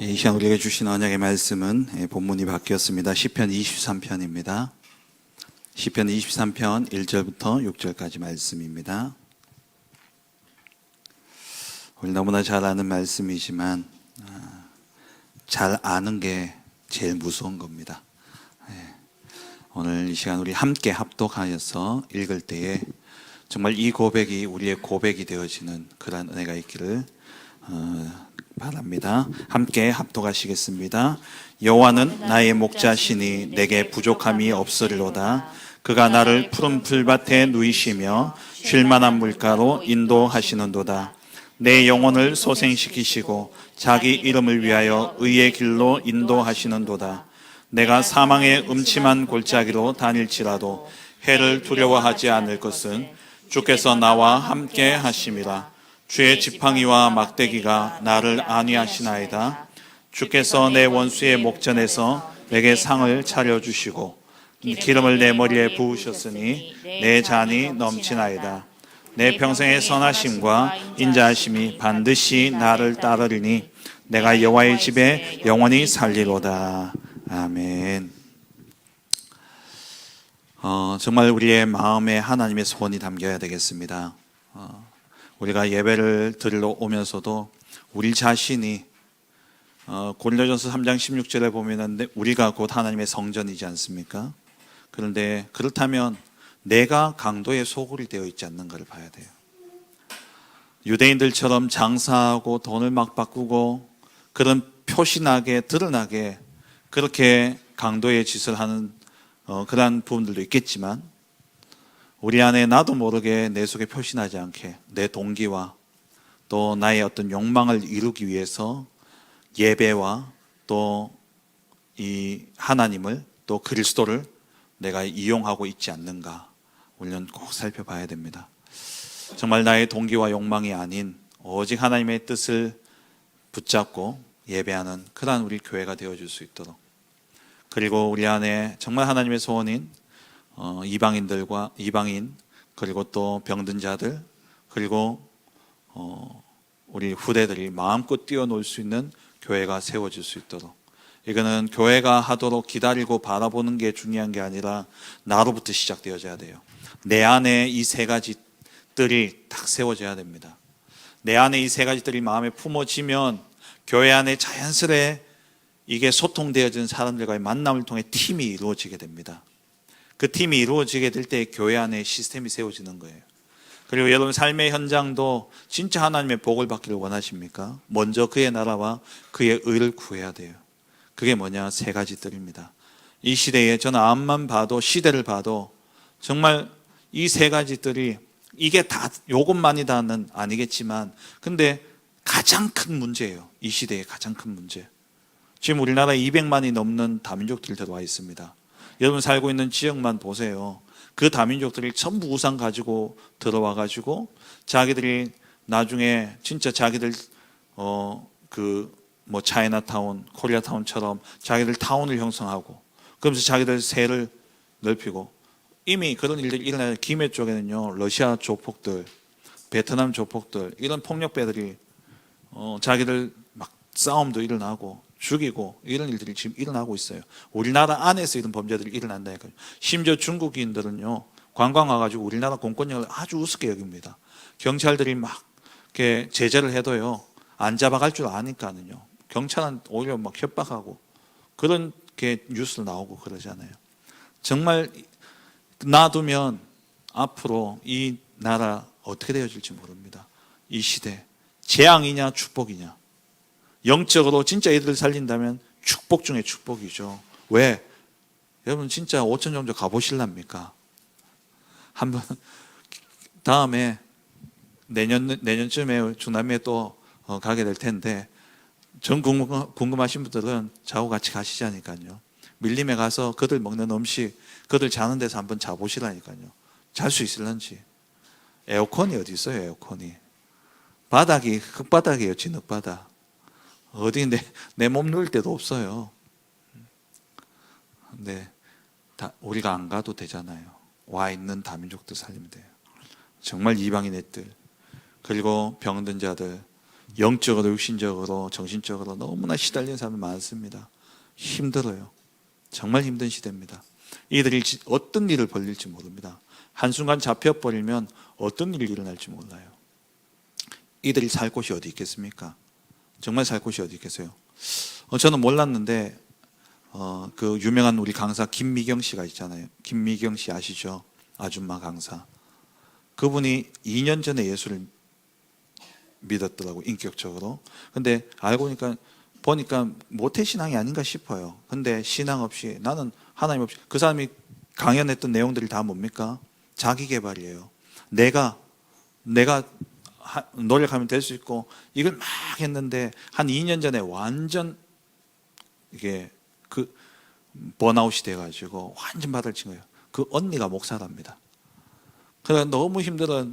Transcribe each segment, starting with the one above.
이 시간 우리에게 주신 언약의 말씀은 본문이 바뀌었습니다. 시편 23편입니다. 시편 23편 1절부터 6절까지 말씀입니다. 우리 너무나 잘 아는 말씀이지만 잘 아는 게 제일 무서운 겁니다. 오늘 이 시간 우리 함께 합독하여서 읽을 때에 정말 이 고백이 우리의 고백이 되어지는 그러한 은혜가 있기를 바랍니다. 함께 합독하시겠습니다. 여호와는 나의 목자시니 내게 부족함이 없으리로다. 그가 나를 푸른 풀밭에 누이시며 쉴만한 물가로 인도하시는도다. 내 영혼을 소생시키시고 자기 이름을 위하여 의의 길로 인도하시는도다. 내가 사망의 음침한 골짜기로 다닐지라도 해를 두려워하지 않을 것은 주께서 나와 함께 하심이라. 주의 지팡이와 막대기가 나를 안위하시나이다. 주께서 내 원수의 목전에서 내게 상을 차려주시고 기름을 내 머리에 부으셨으니 내 잔이 넘치나이다. 내 평생의 선하심과 인자하심이 반드시 나를 따르리니 내가 여호와의 집에 영원히 살리로다. 아멘. 정말 우리의 마음에 하나님의 소원이 담겨야 되겠습니다. 우리가 예배를 드리러 오면서도 우리 자신이 고린도전서 3장 16절에 보면은 우리가 곧 하나님의 성전이지 않습니까? 그런데 그렇다면 내가 강도의 소굴이 되어 있지 않는가를 봐야 돼요. 유대인들처럼 장사하고 돈을 막 바꾸고 그런 표시나게 드러나게 그렇게 강도의 짓을 하는 그러한 부분들도 있겠지만 우리 안에 나도 모르게 내 속에 표시나지 않게 내 동기와 또 나의 어떤 욕망을 이루기 위해서 예배와 또 이 하나님을 또 그리스도를 내가 이용하고 있지 않는가 우리는 꼭 살펴봐야 됩니다. 정말 나의 동기와 욕망이 아닌 오직 하나님의 뜻을 붙잡고 예배하는 그러한 우리 교회가 되어줄 수 있도록, 그리고 우리 안에 정말 하나님의 소원인 이방인들과 이방인 그리고 또 병든 자들 그리고 우리 후대들이 마음껏 뛰어놀 수 있는 교회가 세워질 수 있도록, 이거는 교회가 하도록 기다리고 바라보는 게 중요한 게 아니라 나로부터 시작되어져야 돼요. 내 안에 이 세 가지들이 딱 세워져야 됩니다. 내 안에 이 세 가지들이 마음에 품어지면 교회 안에 자연스레 이게 소통되어진 사람들과의 만남을 통해 팀이 이루어지게 됩니다. 그 팀이 이루어지게 될 때 교회 안에 시스템이 세워지는 거예요. 그리고 여러분 삶의 현장도 진짜 하나님의 복을 받기를 원하십니까? 먼저 그의 나라와 그의 의를 구해야 돼요. 그게 뭐냐? 세 가지들입니다. 이 시대에 저는 암만 봐도 시대를 봐도 정말 이 세 가지들이 이게 다 요것만이다는 아니겠지만 근데 가장 큰 문제예요. 이 시대의 가장 큰 문제. 지금 우리나라에 200만이 넘는 다민족들이 들어와 있습니다. 여러분 살고 있는 지역만 보세요. 그 다민족들이 전부 우상 가지고 들어와 가지고 자기들이 나중에 진짜 자기들 차이나타운, 코리아타운처럼 자기들 타운을 형성하고 그러면서 자기들 세를 넓히고 이미 그런 일들이 일어나요. 김해 쪽에는요 러시아 조폭들, 베트남 조폭들 이런 폭력배들이 자기들 막 싸움도 일어나고 죽이고 이런 일들이 지금 일어나고 있어요. 우리나라 안에서 이런 범죄들이 일어난다니까요. 심지어 중국인들은요 관광 와가지고 우리나라 공권력을 아주 우습게 여깁니다. 경찰들이 막 이렇게 제재를 해도요 안 잡아갈 줄 아니까는요 경찰은 오히려 막 협박하고 그런 게 뉴스로 나오고 그러잖아요. 정말 놔두면 앞으로 이 나라 어떻게 되어질지 모릅니다. 이 시대 재앙이냐 축복이냐. 영적으로 진짜 이들을 살린다면 축복 중에 축복이죠. 왜? 여러분 진짜 5천 정도 가보실랍니까? 한번 다음에 내년쯤에 중남미에 또 가게 될 텐데 전 궁금하신 분들은 저하고 같이 가시자니까요. 밀림에 가서 그들 먹는 음식, 그들 자는 데서 한번 자보시라니까요. 잘 수 있을런지. 에어컨이 어디 있어요? 에어컨이. 바닥이 흙바닥이에요. 진흙바닥. 어디 내 몸 누울 데도 없어요. 근데 우리가 안 가도 되잖아요. 와 있는 다민족들 살리면 돼요. 정말 이방인 애들 그리고 병든 자들 영적으로, 육신적으로, 정신적으로 너무나 시달리는 사람이 많습니다. 힘들어요. 정말 힘든 시대입니다. 이들이 어떤 일을 벌릴지 모릅니다. 한순간 잡혀버리면 어떤 일이 일어날지 몰라요. 이들이 살 곳이 어디 있겠습니까? 정말 살 곳이 어디 있겠어요? 저는 몰랐는데 그 유명한 우리 강사 김미경 씨가 있잖아요. 김미경 씨 아시죠? 아줌마 강사. 그분이 2년 전에 예수를 믿었더라고, 인격적으로. 근데 알고 보니까 모태신앙이 아닌가 싶어요. 근데 신앙 없이, 나는 하나님 없이, 그 사람이 강연했던 내용들이 다 뭡니까? 자기개발이에요. 내가 노력하면 될 수 있고, 이걸 막 했는데 한 2년 전에 완전 이게 그 번아웃이 돼가지고 완전 바닥친 거예요. 그 언니가 목사랍니다. 그래서 너무 힘들어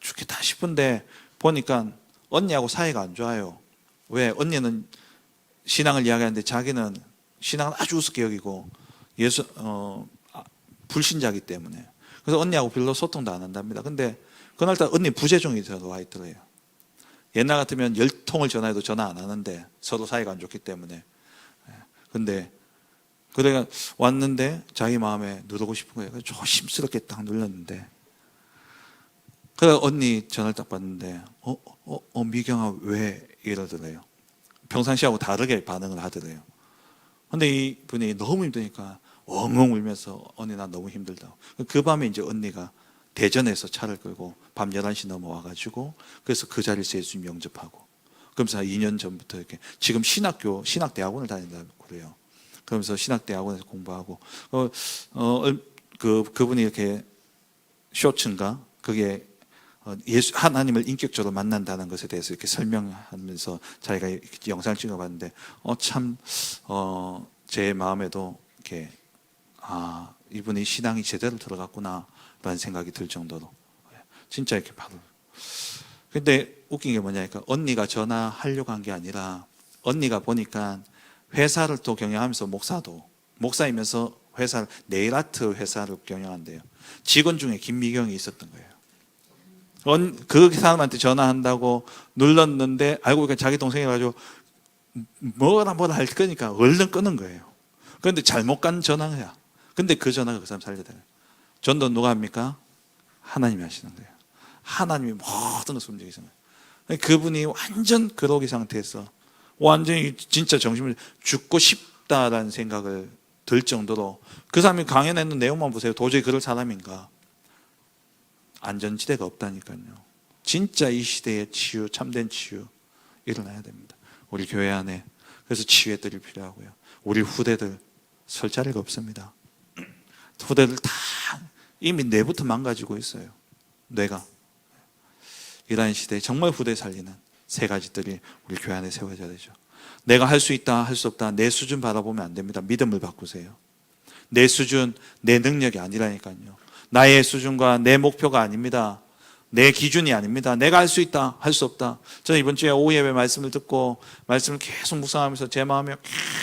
죽겠다 싶은데 보니까 언니하고 사이가 안 좋아요. 왜? 언니는 신앙을 이야기하는데 자기는 신앙을 아주 우습게 여기고 불신자이기 때문에. 그래서 언니하고 별로 소통도 안 한답니다. 근데 그날따라 언니 부재중이 들어와 있더래요. 옛날 같으면 10통을 전화해도 전화 안 하는데 서로 사이가 안 좋기 때문에. 근데 그래가 왔는데 자기 마음에 누르고 싶은 거예요. 그래서 조심스럽게 딱 눌렀는데, 그래 언니 전화를 딱 받는데 미경아 왜 이러더래요. 평상시하고 다르게 반응을 하더래요. 근데 이 분이 너무 힘드니까 엉엉 울면서 언니 나 너무 힘들다고. 그 밤에 이제 언니가 대전에서 차를 끌고 밤 11시 넘어와가지고 그래서 그 자리에서 예수님 영접하고, 그러면서 2년 전부터 이렇게 지금 신학대학원을 다닌다고 그래요. 그러면서 신학대학원에서 공부하고 그분이 이렇게 쇼츠인가 그게 예수 하나님을 인격적으로 만난다는 것에 대해서 이렇게 설명하면서 자기가 이렇게 영상을 찍어봤는데 참 제 마음에도 이렇게 이분이 신앙이 제대로 들어갔구나라는 생각이 들 정도로 진짜 이렇게 바로. 근데 웃긴 게 뭐냐니까 언니가 전화하려고 한 게 아니라 언니가 보니까 회사를 또 경영하면서 목사이면서 회사를 네일아트 회사를 경영한대요. 직원 중에 김미경이 있었던 거예요. 그 사람한테 전화한다고 눌렀는데 알고 보니까 자기 동생이라가지고 뭐라 할 거니까 얼른 끄는 거예요. 그런데 잘못 간 전화야. 근데 그 전화가 그 사람 살려줘요. 전도 누가 합니까? 하나님이 하시는 거예요. 하나님이 모든 것을 움직이시는 거예요. 그분이 완전 그러기 상태에서 완전히 진짜 정신을 죽고 싶다라는 생각을 들 정도로, 그 사람이 강연했는 내용만 보세요. 도저히 그럴 사람인가? 안전지대가 없다니까요. 진짜 이 시대의 치유, 참된 치유 일어나야 됩니다. 우리 교회 안에. 그래서 치유애들이 필요하고요. 우리 후대들 설 자리가 없습니다. 후대들 다 이미 뇌부터 망가지고 있어요. 뇌가. 이러한 시대에 정말 후대 살리는 세 가지들이 우리 교회 안에 세워져야 되죠. 내가 할 수 있다, 할 수 없다, 내 수준 바라보면 안 됩니다. 믿음을 바꾸세요. 내 수준, 내 능력이 아니라니까요. 나의 수준과 내 목표가 아닙니다. 내 기준이 아닙니다. 내가 할 수 있다, 할 수 없다. 저는 이번 주에 오후 예배 말씀을 듣고 말씀을 계속 묵상하면서 제 마음에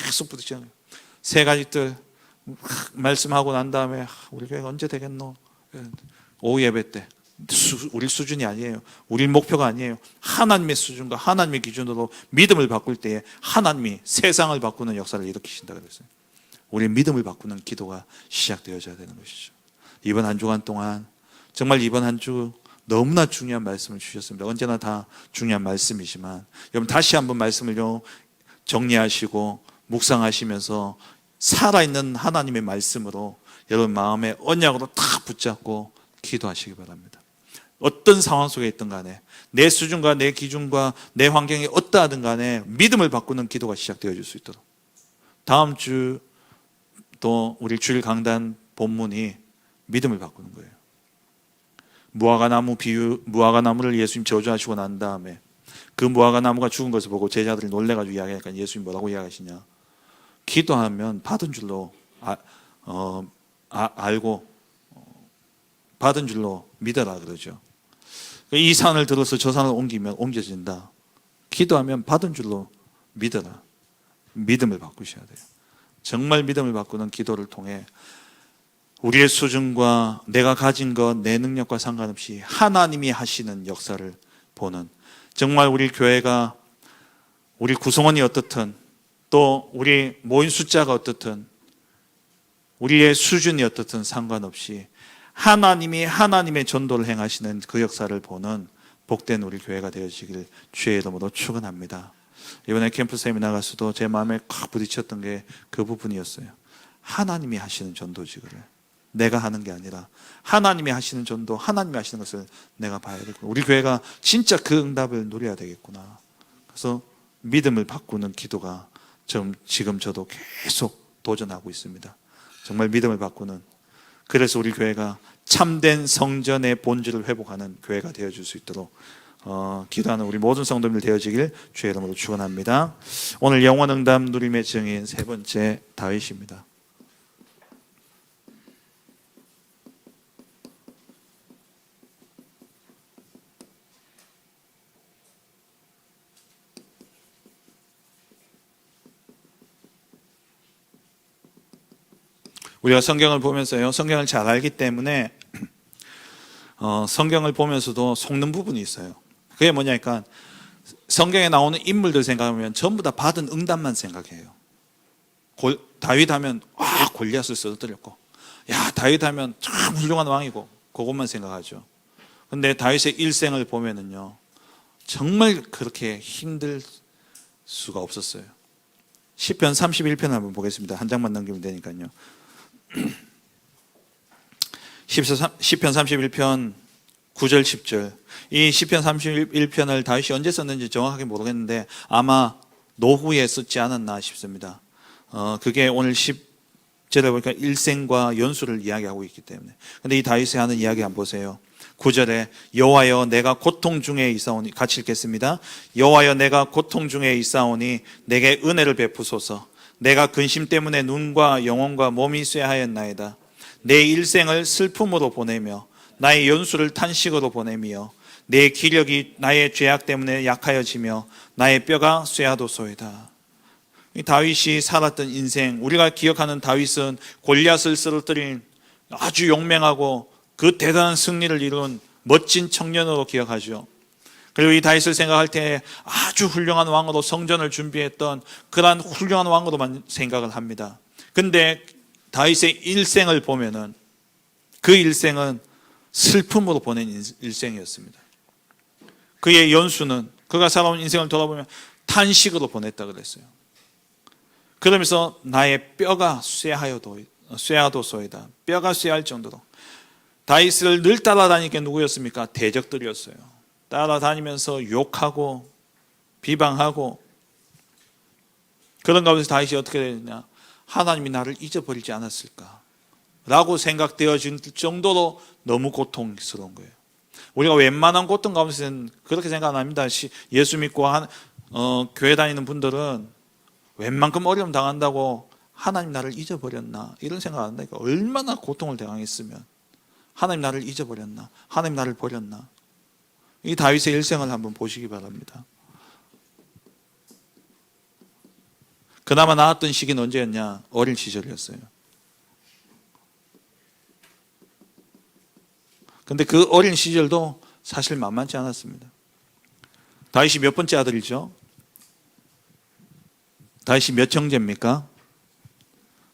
계속 부딪히는 세 가지들 말씀하고 난 다음에 우리 교회가 언제 되겠노? 오후 예배 때 우리 수준이 아니에요. 우리 목표가 아니에요. 하나님의 수준과 하나님의 기준으로 믿음을 바꿀 때에 하나님이 세상을 바꾸는 역사를 일으키신다 그랬어요. 우리 믿음을 바꾸는 기도가 시작되어져야 되는 것이죠. 이번 한 주간 동안 정말 이번 한 주 너무나 중요한 말씀을 주셨습니다. 언제나 다 중요한 말씀이지만 여러분 다시 한번 말씀을 정리하시고 묵상하시면서 살아있는 하나님의 말씀으로 여러분 마음의 언약으로 다 붙잡고 기도하시기 바랍니다. 어떤 상황 속에 있든 간에 내 수준과 내 기준과 내 환경이 어떠하든 간에 믿음을 바꾸는 기도가 시작되어질 수 있도록. 다음 주 또 우리 주일 강단 본문이 믿음을 바꾸는 거예요. 무화과나무를 예수님 저주하시고 난 다음에 그 무화과나무가 죽은 것을 보고 제자들이 놀래가지고 이야기하니까 예수님 뭐라고 이야기하시냐? 기도하면 받은 줄로 알고 받은 줄로 믿어라 그러죠. 이 산을 들어서 저 산을 옮기면 옮겨진다. 기도하면 받은 줄로 믿어라. 믿음을 바꾸셔야 돼요. 정말 믿음을 바꾸는 기도를 통해 우리의 수준과 내가 가진 것, 내 능력과 상관없이 하나님이 하시는 역사를 보는 정말 우리 교회가 우리 구성원이 어떻든 또 우리 모인 숫자가 어떻든 우리의 수준이 어떻든 상관없이 하나님이 하나님의 전도를 행하시는 그 역사를 보는 복된 우리 교회가 되어지길 주의 이름으로 축원합니다. 이번에 캠프 세미나 가서도 제 마음에 콱 부딪혔던 게 그 부분이었어요. 하나님이 하시는 전도직을 내가 하는 게 아니라 하나님이 하시는 전도, 하나님이 하시는 것을 내가 봐야 되겠구나. 우리 교회가 진짜 그 응답을 누려야 되겠구나. 그래서 믿음을 바꾸는 기도가 지금 저도 계속 도전하고 있습니다. 정말 믿음을 바꾸는, 그래서 우리 교회가 참된 성전의 본질을 회복하는 교회가 되어줄 수 있도록 기도하는 우리 모든 성도님들 되어지길 주의 이름으로 축원합니다. 오늘 영원 응답 누림의 증인 세 번째 다윗입니다. 우리가 성경을 보면서요, 성경을 잘 알기 때문에 성경을 보면서도 속는 부분이 있어요. 그게 뭐냐니까 성경에 나오는 인물들 생각하면 전부 다 받은 응답만 생각해요. 다윗 하면 골리앗을 쓰러뜨렸고, 야 다윗 하면 참 훌륭한 왕이고, 그것만 생각하죠. 근데 다윗의 일생을 보면은요 정말 그렇게 힘들 수가 없었어요. 시편 31편 한번 보겠습니다. 한 장만 넘기면 되니까요. 시편 31편 9절 10절. 이 시편 31편을 다윗이 언제 썼는지 정확하게 모르겠는데 아마 노후에 썼지 않았나 싶습니다. 그게 오늘 10절에 보니까 일생과 연수를 이야기하고 있기 때문에. 근데 이 다윗이 하는 이야기 한번 보세요. 9절에 여호와여 내가 고통 중에 있사오니, 같이 읽겠습니다. 여호와여 내가 고통 중에 있사오니 내게 은혜를 베푸소서. 내가 근심 때문에 눈과 영혼과 몸이 쇠하였나이다. 내 일생을 슬픔으로 보내며 나의 연수를 탄식으로 보내며 내 기력이 나의 죄악 때문에 약하여지며 나의 뼈가 쇠하도소이다. 이 다윗이 살았던 인생, 우리가 기억하는 다윗은 골리앗을 쓰러뜨린 아주 용맹하고 그 대단한 승리를 이룬 멋진 청년으로 기억하죠. 그리고 이 다윗을 생각할 때 아주 훌륭한 왕으로 성전을 준비했던 그러한 훌륭한 왕으로만 생각을 합니다. 근데 다윗의 일생을 보면은 그 일생은 슬픔으로 보낸 일생이었습니다. 그의 연수는, 그가 살아온 인생을 돌아보면 탄식으로 보냈다 그랬어요. 그러면서 나의 뼈가 쇠하도소이다. 뼈가 쇠할 정도로. 다윗을 늘 따라다니는 게 누구였습니까? 대적들이었어요. 따라다니면서 욕하고 비방하고, 그런 가운데서 다윗이 어떻게 되느냐, 하나님이 나를 잊어버리지 않았을까 라고 생각되어질 정도로 너무 고통스러운 거예요. 우리가 웬만한 고통 가운데서는 그렇게 생각 안 합니다. 예수 믿고 교회 다니는 분들은 웬만큼 어려움 당한다고 하나님 나를 잊어버렸나 이런 생각 안 한다니까. 얼마나 고통을 당했으면 하나님 나를 잊어버렸나, 하나님 나를 버렸나. 이 다윗의 일생을 한번 보시기 바랍니다. 그나마 나았던 시기는 언제였냐? 어린 시절이었어요. 근데 그 어린 시절도 사실 만만치 않았습니다. 다윗이 몇 번째 아들이죠? 다윗이 몇 형제입니까?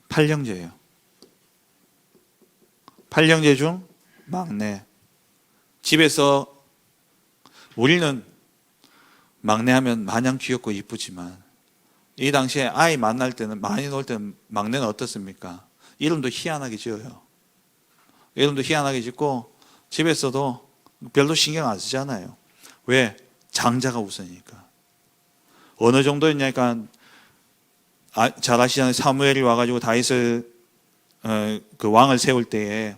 8형제예요. 8형제 중 막내. 집에서 우리는 막내하면 마냥 귀엽고 이쁘지만 이 당시에 아이 만날 때는, 많이 놀 때는 막내는 어떻습니까? 이름도 희한하게 지어요. 이름도 희한하게 짓고 집에서도 별로 신경 안 쓰잖아요. 왜? 장자가 우선이니까. 어느 정도였냐니까 잘 아시잖아요. 사무엘이 와가지고 다윗을 그 왕을 세울 때에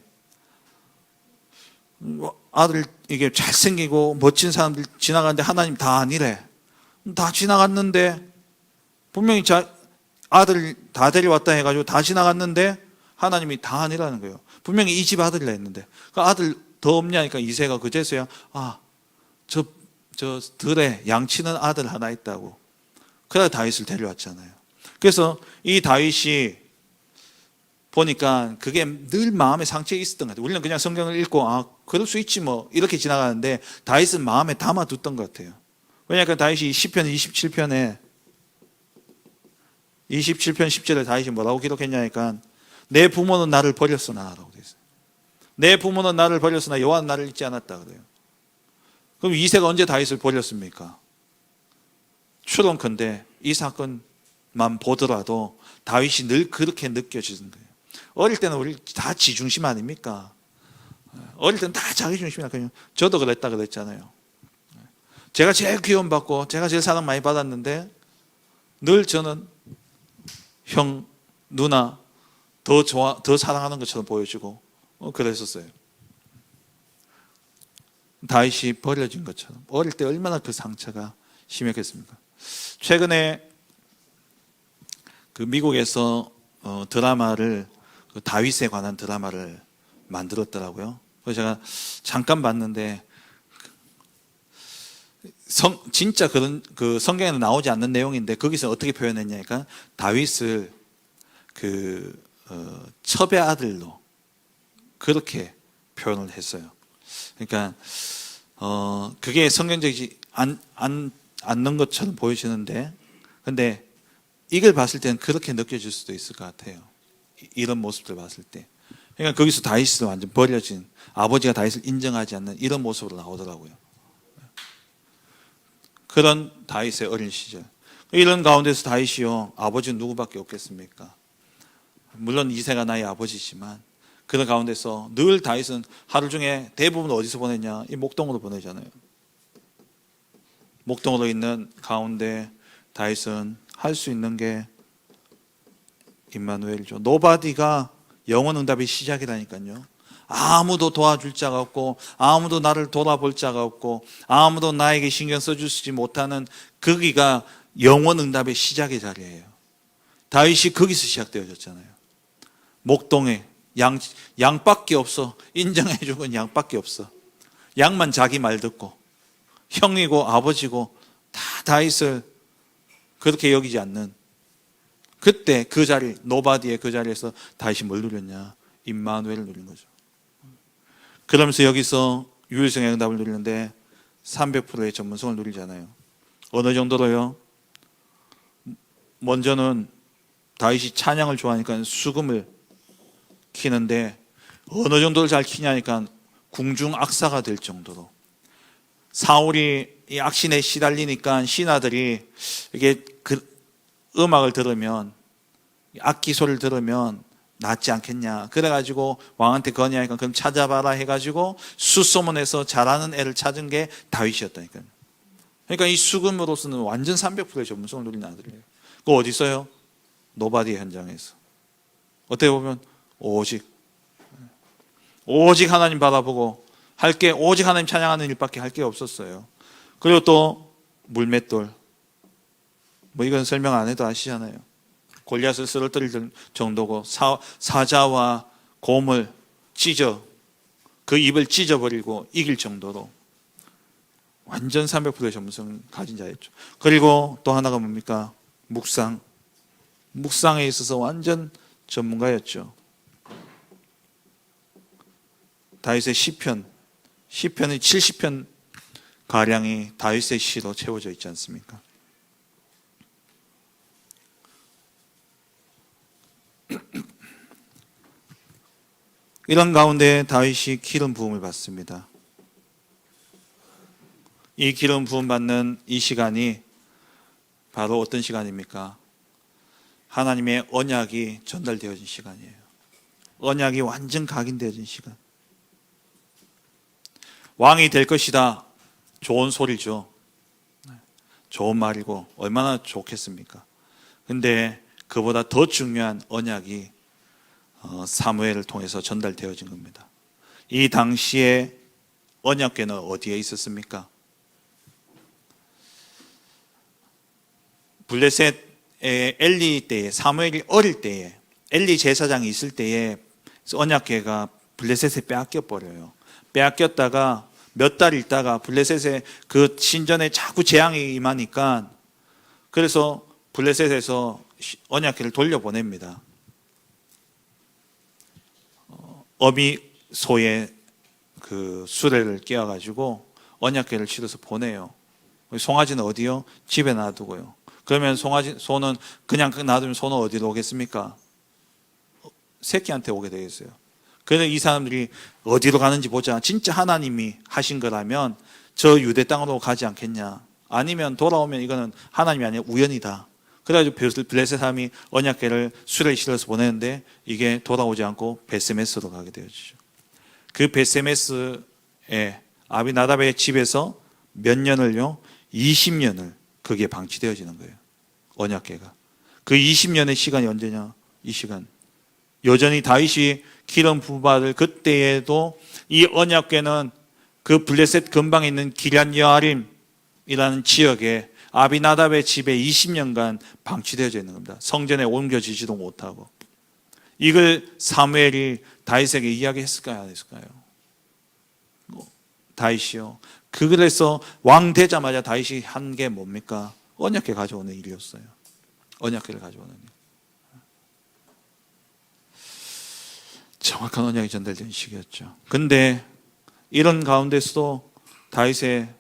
아들 이게 잘생기고 멋진 사람들 지나가는데 하나님 다 아니래. 다 지나갔는데 분명히 아들 다 데려왔다 해가지고 다 지나갔는데 하나님이 다 아니라는 거예요. 분명히 이 집 아들이라 했는데 그 아들 더 없냐니까 이새가 그제서야 저 들에 양치는 아들 하나 있다고. 그래서 다윗을 데려왔잖아요. 그래서 이 다윗이 보니까 그게 늘 마음에 상처가 있었던 것 같아요. 우리는 그냥 성경을 읽고 그럴 수 있지 뭐 이렇게 지나가는데 다윗은 마음에 담아뒀던 것 같아요. 왜냐하면 다윗이 시편 27편에 27편 10절에 다윗이 뭐라고 기록했냐니까 내 부모는 나를 버렸으나 라고 되어 있어요. 내 부모는 나를 버렸으나 여호와는 나를 잊지 않았다 그래요. 그럼 이새가 언제 다윗을 버렸습니까? 추론컨대 이 사건만 보더라도 다윗이 늘 그렇게 느껴지는 거예요. 어릴 때는 우리 다 지중심 아닙니까? 어릴 때는 다 자기 중심이야. 저도 그랬다 그랬잖아요. 제가 제일 귀여움받고 제가 제일 사랑 많이 받았는데 늘 저는 형, 누나 더 사랑하는 것처럼 보여주고 그랬었어요. 다윗이 버려진 것처럼 어릴 때 얼마나 그 상처가 심했겠습니까? 최근에 그 미국에서 드라마를 그 다윗에 관한 드라마를 만들었더라고요. 그래서 제가 잠깐 봤는데 진짜 그런 그 성경에는 나오지 않는 내용인데 거기서 어떻게 표현했냐니까 다윗을 그 첩의 아들로 그렇게 표현을 했어요. 그러니까 그게 성경적이지 않는 것처럼 보여지는데 근데 이걸 봤을 때는 그렇게 느껴질 수도 있을 것 같아요. 이런 모습들 봤을 때. 그러니까 거기서 다윗을 완전 버려진 아버지가 다윗을 인정하지 않는 이런 모습으로 나오더라고요. 그런 다윗의 어린 시절. 이런 가운데서 다윗이요 아버지는 누구밖에 없겠습니까? 물론 이새가 나의 아버지지만 그런 가운데서 늘 다윗은 하루 중에 대부분 어디서 보내냐? 이 목동으로 보내잖아요. 목동으로 있는 가운데 다윗은 할 수 있는 게 임마누엘이죠. 노바디가 영원 응답의 시작이라니까요. 아무도 도와줄 자가 없고 아무도 나를 돌아볼 자가 없고 아무도 나에게 신경 써주지 못하는 거기가 영원 응답의 시작의 자리예요. 다윗이 거기서 시작되어졌잖아요. 목동에 양밖에 없어. 인정해준 건 양밖에 없어. 양만 자기 말 듣고 형이고 아버지고 다 다윗을 그렇게 여기지 않는 그때 그 자리 노바디의 그 자리에서 다윗이 뭘 누렸냐? 임마누엘을 누린 거죠. 그러면서 여기서 유일성의 응답을 누리는데 300%의 전문성을 누리잖아요. 어느 정도로요? 먼저는 다윗이 찬양을 좋아하니까 수금을 키는데 어느 정도를 잘 키냐니까 궁중악사가 될 정도로 사울이 이 악신에 시달리니까 신하들이 이게 그 음악을 들으면 악기 소리를 들으면 낫지 않겠냐 그래가지고 왕한테 건의하니까 그럼 찾아봐라 해가지고 수소문해서 잘하는 애를 찾은 게 다윗이었다니까요. 그러니까 이 수금으로서는 완전 300%의 전문성을 누린 아들이에요. 그거 어디 있어요? 노바디 현장에서. 어떻게 보면 오직 하나님 바라보고 할 게 오직 하나님 찬양하는 일밖에 할 게 없었어요. 그리고 또 물맷돌 뭐 이건 설명 안 해도 아시잖아요. 골리앗을 쓰러뜨릴 정도고 사자와 곰을 그 입을 찢어버리고 이길 정도로 완전 300%의 전문성을 가진 자였죠. 그리고 또 하나가 뭡니까? 묵상에 있어서 완전 전문가였죠. 다윗의 시편의 70편 가량이 다윗의 시로 채워져 있지 않습니까? 이런 가운데 다윗이 기름 부음을 받습니다. 이 기름 부음 받는 이 시간이 바로 어떤 시간입니까? 하나님의 언약이 전달되어진 시간이에요. 언약이 완전 각인되어진 시간. 왕이 될 것이다. 좋은 소리죠. 좋은 말이고 얼마나 좋겠습니까? 근데 그보다 더 중요한 언약이 사무엘을 통해서 전달되어진 겁니다. 이 당시에 언약궤는 어디에 있었습니까? 블레셋의 엘리 때에, 사무엘이 어릴 때에, 엘리 제사장이 있을 때에 언약궤가 블레셋에 빼앗겨 버려요. 빼앗겼다가 몇 달 있다가 블레셋의 그 신전에 자꾸 재앙이 임하니까 그래서 블레셋에서 언약궤를 돌려보냅니다. 어미 소의 그 수레를 끼워가지고 언약궤를 실어서 보내요. 송아지는 어디요? 집에 놔두고요. 그러면 소는 그냥 놔두면 소는 어디로 오겠습니까? 새끼한테 오게 되겠어요. 그래서 이 사람들이 어디로 가는지 보자. 진짜 하나님이 하신 거라면 저 유대 땅으로 가지 않겠냐. 아니면 돌아오면 이거는 하나님이 아니라 우연이다. 그래가지고 블레셋 사람이 언약궤를 수레에 실어서 보내는데 이게 돌아오지 않고 베세메스로 가게 되어지죠. 그 베세메스에 아비나답의 집에서 몇 년을요? 20년을 거기에 방치되어지는 거예요. 언약궤가. 그 20년의 시간이 언제냐? 이 시간. 여전히 다윗이 기름 부바를 그때에도 이 언약궤는 그 블레셋 근방에 있는 기럇 여아림이라는 지역에 아비나답의 집에 20년간 방치되어져 있는 겁니다. 성전에 옮겨지지도 못하고. 이걸 사무엘이 다윗에게 이야기했을까요? 안 했을까요? 다윗이요. 그래서 왕 되자마자 다윗이 한 게 뭡니까? 언약궤 가져오는 일이었어요. 언약궤를 가져오는 일. 정확한 언약이 전달된 시기였죠. 근데 이런 가운데서도 다윗의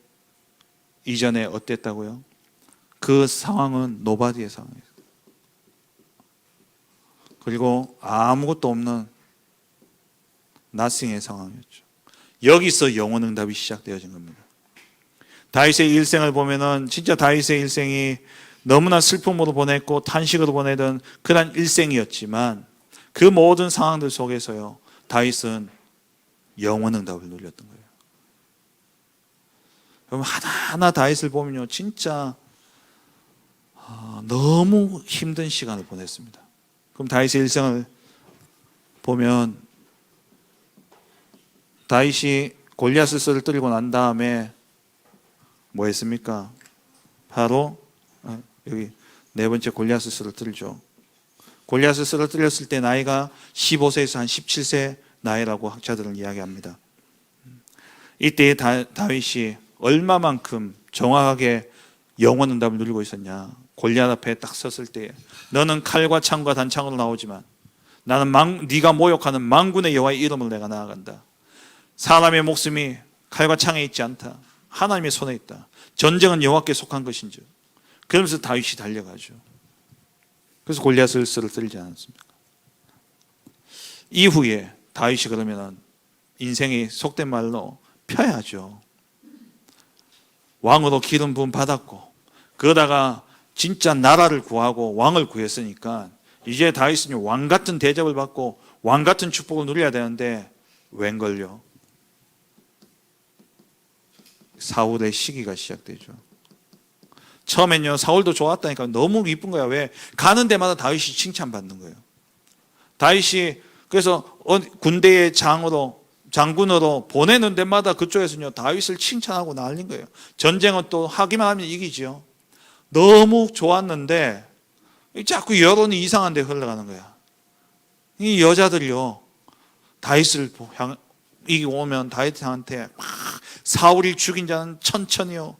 이전에 어땠다고요? 그 상황은 노바디의 상황이에요. 그리고 아무것도 없는 나싱의 상황이었죠. 여기서 영혼 응답이 시작되어진 겁니다. 다윗의 일생을 보면은 진짜 다윗의 일생이 너무나 슬픔으로 보냈고 탄식으로 보내던 그런 일생이었지만 그 모든 상황들 속에서요, 다윗은 영원 응답을 누렸던 거예요. 여러분, 하나하나 다윗을 보면요, 진짜 너무 힘든 시간을 보냈습니다. 그럼 다윗의 일생을 보면 다윗이 골리앗을 쓰러뜨리고 난 다음에 뭐 했습니까? 바로 여기 네 번째 골리앗을 쓰러뜨리죠. 골리앗을 쓰러뜨렸을 때 나이가 15세에서 한 17세 나이라고 학자들은 이야기합니다. 이때 다윗이 얼마만큼 정확하게 영원 응답을 누리고 있었냐. 골리앗 앞에 딱 섰을 때 너는 칼과 창과 단창으로 나오지만 나는 네가 모욕하는 만군의 여호와의 이름으로 내가 나아간다. 사람의 목숨이 칼과 창에 있지 않다. 하나님의 손에 있다. 전쟁은 여호와께 속한 것인지. 그러면서 다윗이 달려가죠. 그래서 골리앗을 쓰러뜨리지 않았습니까? 이후에 다윗이 그러면 인생이 속된 말로 펴야죠. 왕으로 기름 부음 받았고 그러다가 진짜 나라를 구하고 왕을 구했으니까 이제 다윗은 왕 같은 대접을 받고 왕 같은 축복을 누려야 되는데 웬걸요? 사울의 시기가 시작되죠. 처음엔요, 사울도 좋았다니까 너무 이쁜 거야. 왜? 가는 데마다 다윗이 칭찬받는 거예요. 다윗이 그래서 군대의 장군으로 보내는 데마다 그쪽에서는요, 다윗을 칭찬하고 난린 거예요. 전쟁은 또 하기만 하면 이기죠. 너무 좋았는데 자꾸 여론이 이상한 데 흘러가는 거야. 이 여자들이요, 다윗을 이기고 오면 다윗한테 막 사울이 죽인 자는 천천히요,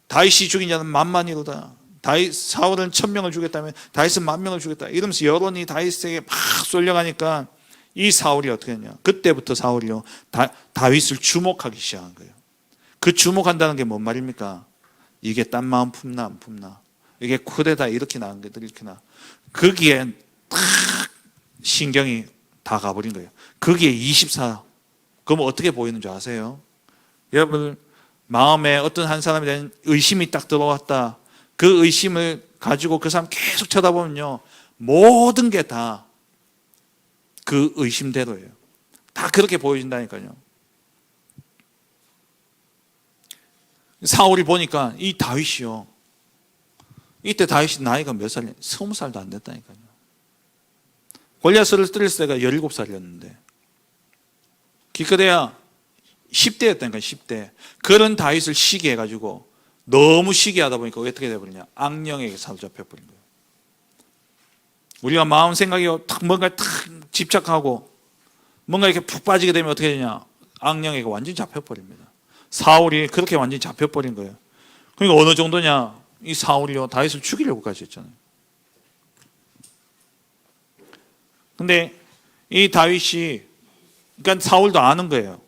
다윗이 죽인 자는 만만이로다. 사울은 1000명을 죽였다면 다윗은 10,000명을 죽였다. 이러면서 여론이 다윗에게 막 쏠려가니까 이 사울이 어떻게 했냐. 그때부터 사울이요, 다윗을 주목하기 시작한 거예요. 그 주목한다는 게 뭔 말입니까? 이게 딴 마음 품나 안 품나. 이게 쿠데타 이렇게 나은 게들 이렇게 나. 거기에 딱 신경이 다 가버린 거예요. 거기에 24. 그럼 어떻게 보이는 줄 아세요? 여러분, 마음에 어떤 한 사람에 대한 의심이 딱 들어왔다. 그 의심을 가지고 그 사람 계속 쳐다보면요, 모든 게 다 그 의심대로예요. 다 그렇게 보여진다니까요. 사울이 보니까 이 다윗이요, 이때 다윗이 나이가 몇 살이냐? 20살도 안 됐다니까요. 골리앗을 쓰러뜨릴 때가 17살이었는데 기껏해야 10대였다니까. 10대. 그런 다윗을 시기해가지고 너무 시기하다 보니까 어떻게 돼버리냐, 악령에게 사로잡혀버린 거예요. 우리가 마음 생각이 뭔가 탁 집착하고 뭔가 이렇게 푹 빠지게 되면 어떻게 되냐, 악령에게 완전히 잡혀버립니다. 사울이 그렇게 완전히 잡혀버린 거예요. 그러니까 어느 정도냐, 이 사울이요, 다윗을 죽이려고까지 했잖아요. 근데 이 다윗이, 그러니까 사울도 아는 거예요.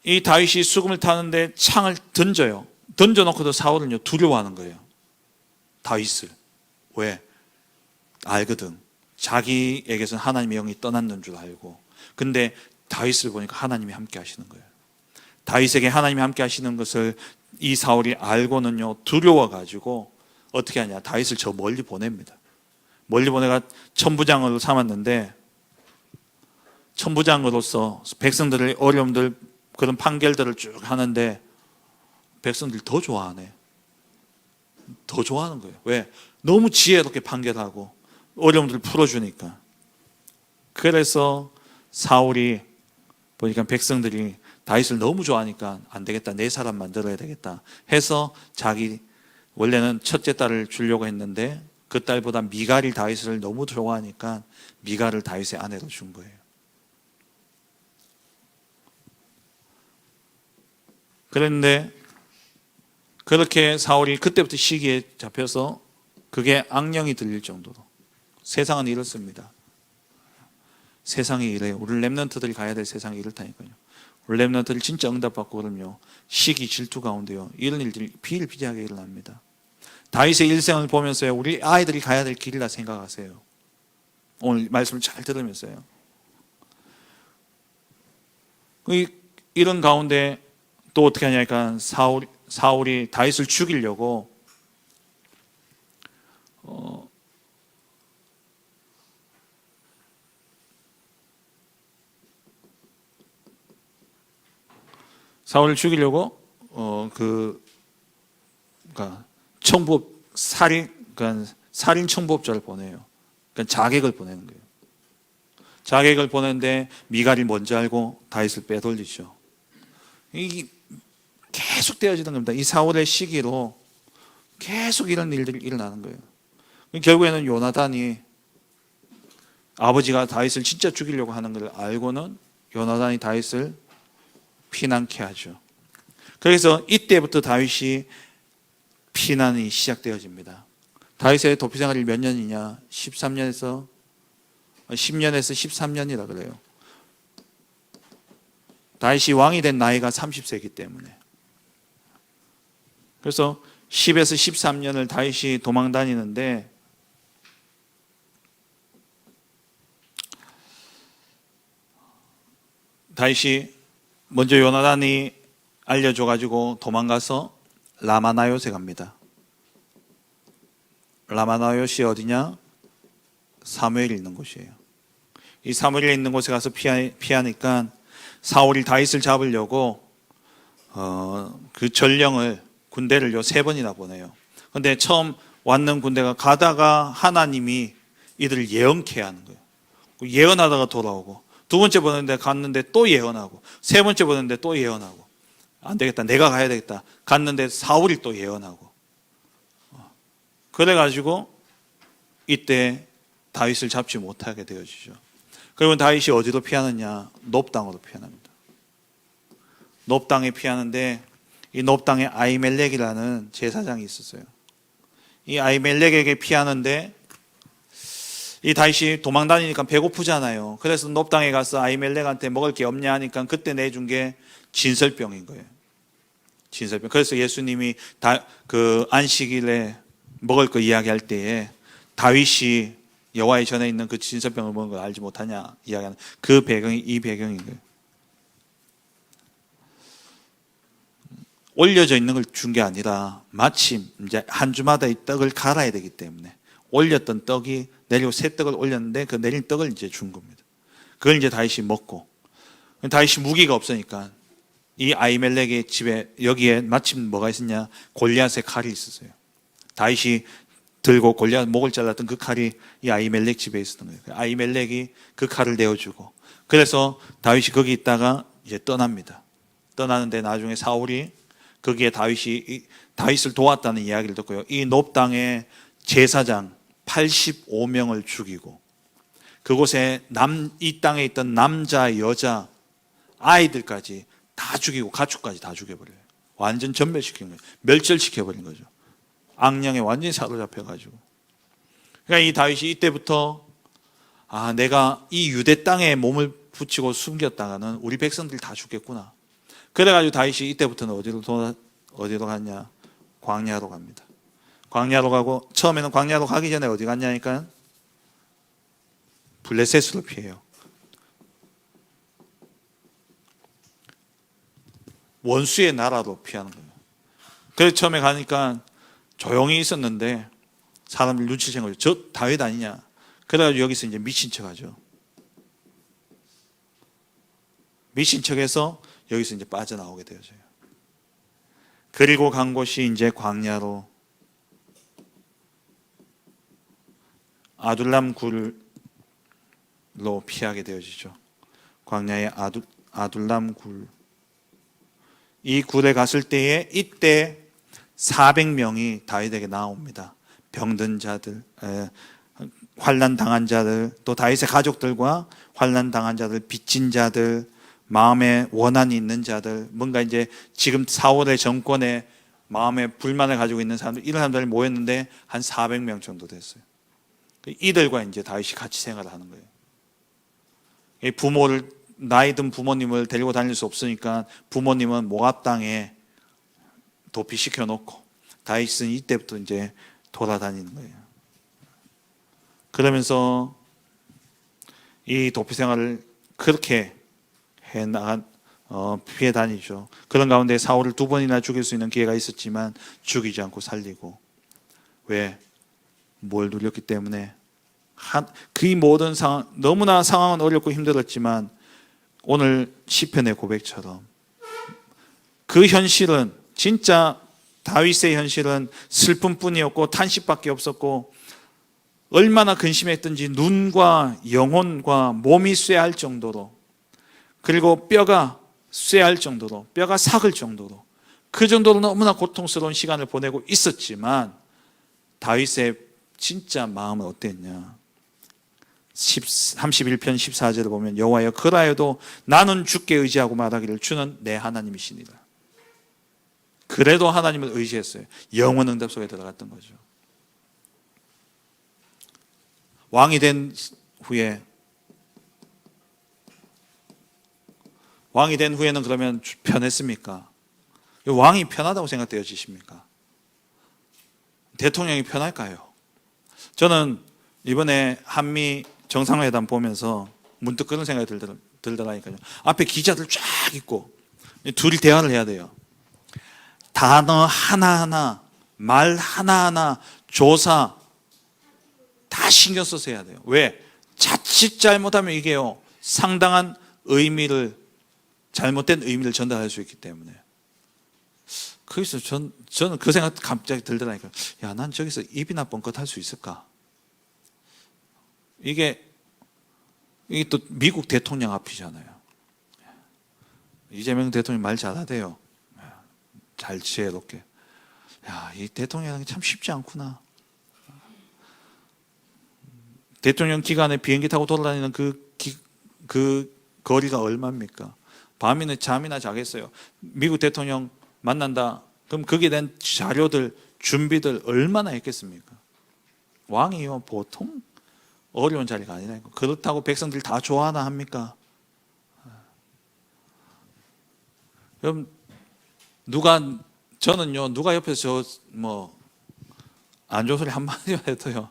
이 다윗이 수금을 타는데 창을 던져요. 던져놓고도 사울은요 두려워하는 거예요. 다윗을. 왜? 알거든. 자기에게서는 하나님의 영이 떠났는 줄 알고. 근데 다윗을 보니까 하나님이 함께 하시는 거예요. 다윗에게 하나님이 함께 하시는 것을 이 사울이 알고는요 두려워가지고 어떻게 하냐, 다윗을 저 멀리 보냅니다. 멀리 보내가 천부장으로 삼았는데, 천부장으로서 백성들의 어려움들, 그런 판결들을 쭉 하는데 백성들이 더 좋아하네. 더 좋아하는 거예요. 왜? 너무 지혜롭게 판결하고 어려움들을 풀어주니까. 그래서 사울이 보니까 백성들이 다윗을 너무 좋아하니까 안 되겠다, 내 사람 만들어야 되겠다 해서 자기 원래는 첫째 딸을 주려고 했는데 그 딸보다 미갈이 다윗을 너무 좋아하니까 미갈을 다윗의 아내로 준 거예요. 그런데 그렇게 사울이 그때부터 시기에 잡혀서 그게 악령이 들릴 정도로. 세상은 이렇습니다. 세상이 이래요. 우리 렘넌트들이 가야 될 세상이 이렇다니까요. 우리 렘넌트들 진짜 응답받고 그러면요 시기 질투 가운데요 이런 일들이 비일비재하게 일어납니다. 다윗의 일생을 보면서요 우리 아이들이 가야 될 길이라 생각하세요. 오늘 말씀을 잘 들으면서요. 이런 가운데 또 어떻게 하냐니까 사울이 다윗을 죽이려고 사울을 죽이려고 그러니까 청부업 살인 청부업자를 보내요. 그러니까 자객을 보내는 거예요. 자객을 보내는데 미갈이 뭔지 알고 다윗을 빼돌리죠. 이게 계속 되어지는 겁니다. 이 사울의 시기로 계속 이런 일들이 일어나는 거예요. 결국에는 요나단이 아버지가 다윗을 진짜 죽이려고 하는 걸 알고는 요나단이 다윗을 피난케 하죠. 그래서 이때부터 다윗이 피난이 시작되어집니다. 다윗의 도피 생활이 몇 년이냐? 10년에서 13년이라 그래요. 다윗이 왕이 된 나이가 30세이기 때문에. 그래서 10에서 13년을 다윗이 도망 다니는데 다윗이 먼저 요나단이 알려줘가지고 도망가서 라마나요세 갑니다. 라마나요시 어디냐? 사무엘이 있는 곳이에요. 이 사무엘이 있는 곳에 가서 피하니까 사울이 다윗을 잡으려고 그 전령을 군대를 3번이나 보내요. 그런데 처음 왔는 군대가 가다가 하나님이 이들을 예언케 하는 거예요. 예언하다가 돌아오고 두 번째 보는데 갔는데 또 예언하고 세 번째 보는데 또 예언하고 안 되겠다, 내가 가야 되겠다 갔는데 사울이 또 예언하고 그래가지고 이때 다윗을 잡지 못하게 되어지죠. 그리고 다윗이 어디로 피하느냐? 놉당으로 피합니다. 놉당에 피하는데 이 놉당에 아히멜렉이라는 제사장이 있었어요. 이 아히멜렉에게 피하는데 이 다윗이 도망 다니니까 배고프잖아요. 그래서 놉당에 가서 아히멜렉한테 먹을 게 없냐 하니까 그때 내준 게 진설병인 거예요. 진설병. 그래서 예수님이 그 안식일에 먹을 거 이야기할 때에 다윗이 여호와의 전에 있는 그 진설병을 먹은 걸 알지 못하냐 이야기하는 그 배경이 이 배경인 거예요. 올려져 있는 걸 준 게 아니라 마침 이제 한 주마다 이 떡을 갈아야 되기 때문에 올렸던 떡이 내리고 새 떡을 올렸는데 그 내린 떡을 이제 준 겁니다. 그걸 이제 다윗이 먹고, 다윗이 무기가 없으니까 이 아히멜렉의 집에 여기에 마침 뭐가 있었냐? 골리앗의 칼이 있었어요. 다윗이 들고 골리앗 목을 잘랐던 그 칼이 이 아히멜렉 집에 있었던 거예요. 아히멜렉이 그 칼을 내어주고, 그래서 다윗이 거기 있다가 이제 떠납니다. 떠나는데 나중에 사울이 거기에 다윗을 도왔다는 이야기를 듣고요. 이 놉당의 제사장 85명을 죽이고 그곳에 이 땅에 있던 남자, 여자, 아이들까지 다 죽이고 가축까지 다 죽여버려요. 완전 전멸시킨 거예요. 멸절시켜버린 거죠. 악령에 완전히 사로잡혀가지고. 그러니까 이 다윗이 이때부터 내가 이 유대 땅에 몸을 붙이고 숨겼다가는 우리 백성들이 다 죽겠구나. 그래가지고 다윗이 이때부터는 어디로 갔냐? 광야로 갑니다. 광야로 가고, 처음에는 광야로 가기 전에 어디 갔냐니까 블레셋으로 피해요. 원수의 나라로 피하는 거예요. 그래서 처음에 가니까 조용히 있었는데 사람들 눈치를 챈 거죠. 저 다윗 아니냐? 그래가지고 여기서 이제 미친 척 하죠. 미친 척해서 여기서 이제 빠져나오게 되어져요. 그리고 간 곳이 이제 광야로 아둘람 굴로 피하게 되어지죠. 광야의 아둘람 굴. 이 굴에 갔을 때에 이때 400명이 다윗에게 나옵니다. 병든 자들, 환난 당한 자들, 또 다윗의 가족들과 환난 당한 자들, 빚진 자들, 마음에 원한이 있는 자들, 뭔가 이제 지금 사울의 정권에 마음에 불만을 가지고 있는 사람들, 이런 사람들이 모였는데 한 400명 정도 됐어요. 이들과 이제 다윗이 같이 생활을 하는 거예요. 부모를, 나이 든 부모님을 데리고 다닐 수 없으니까 부모님은 모압 땅에 도피시켜 놓고 다윗은 이때부터 이제 돌아다니는 거예요. 그러면서 이 도피 생활을 그렇게 피해 다니죠. 그런 가운데 사울을 2번이나 죽일 수 있는 기회가 있었지만 죽이지 않고 살리고. 왜? 뭘 누렸기 때문에. 그 모든 상황, 너무나 상황은 어렵고 힘들었지만 오늘 시편의 고백처럼 그 현실은, 진짜 다윗의 현실은 슬픔뿐이었고 탄식밖에 없었고, 얼마나 근심했던지 눈과 영혼과 몸이 쇠할 정도로, 그리고 뼈가 쇠할 정도로, 뼈가 삭을 정도로, 그 정도로 너무나 고통스러운 시간을 보내고 있었지만 다윗의 진짜 마음은 어땠냐? 31편 14절을 보면 여호와여 그라여도 나는 주께 의지하고 말하기를 주는 내 하나님이시니라. 그래도 하나님을 의지했어요. 영원 응답 속에 들어갔던 거죠. 왕이 된 후에는 그러면 편했습니까? 왕이 편하다고 생각되어지십니까? 대통령이 편할까요? 저는 이번에 한미 정상회담 보면서 문득 그런 생각이 들더라니까요. 앞에 기자들 쫙 있고 둘이 대화를 해야 돼요. 단어 하나하나, 말 하나하나, 조사 다 신경 써서 해야 돼요. 왜? 자칫 잘못하면 이게요, 상당한 잘못된 의미를 전달할 수 있기 때문에. 그래서 저는 그 생각 갑자기 들더라니까요. 야, 난 저기서 입이나 뻥끗 할 수 있을까? 이게 또 미국 대통령 앞이잖아요. 이재명 대통령 말 잘하대요. 잘 지혜롭게. 야, 이 대통령이 참 쉽지 않구나. 대통령 기간에 비행기 타고 돌아다니는 그 거리가 얼마입니까? 밤이나 잠이나 자겠어요. 미국 대통령 만난다. 그럼 거기에 대한 자료들, 준비들 얼마나 했겠습니까? 왕이요, 보통 어려운 자리가 아니라니까. 그렇다고 백성들 다 좋아하나 합니까? 그럼 저는요, 누가 옆에서 안 좋은 소리 한마디만 해도요,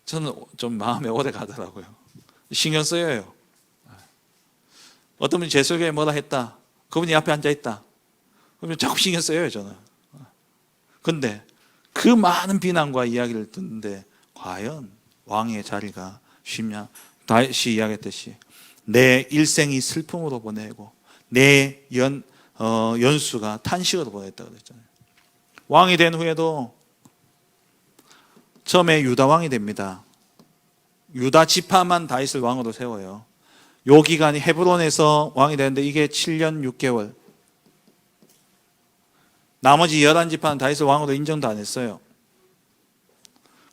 저는 좀 마음에 오래 가더라고요. 신경 쓰여요. 어떤 분이 제 속에 뭐라 했다. 그분이 앞에 앉아 있다. 그러면 자꾸 신경 쓰여요, 저는. 근데 그 많은 비난과 이야기를 듣는데 과연 왕의 자리가 쉽냐? 다시 이야기했듯이 내 일생이 슬픔으로 보내고 내 연수가 탄식으로 보냈다고 그랬잖아요. 왕이 된 후에도 처음에 유다 왕이 됩니다. 유다 지파만 다윗을 왕으로 세워요. 요 기간이 헤브론에서 왕이 되는데 이게 7년 6개월. 나머지 11지파는 다윗을 왕으로 인정도 안 했어요.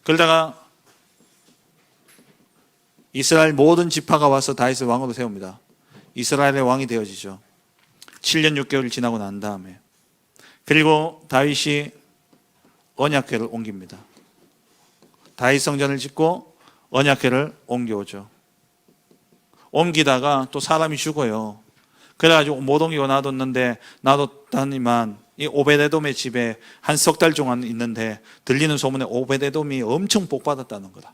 그러다가 이스라엘 모든 지파가 와서 다윗을 왕으로 세웁니다. 이스라엘의 왕이 되어지죠. 7년 6개월이 지나고 난 다음에. 그리고 다윗이 언약궤를 옮깁니다. 다윗 성전을 짓고 언약궤를 옮겨오죠. 옮기다가 또 사람이 죽어요. 그래가지고 못 옮기고 놔뒀더니만 이 오베데돔의 집에 한 석 달 동안 있는데 들리는 소문에 오베데돔이 엄청 복받았다는 거다.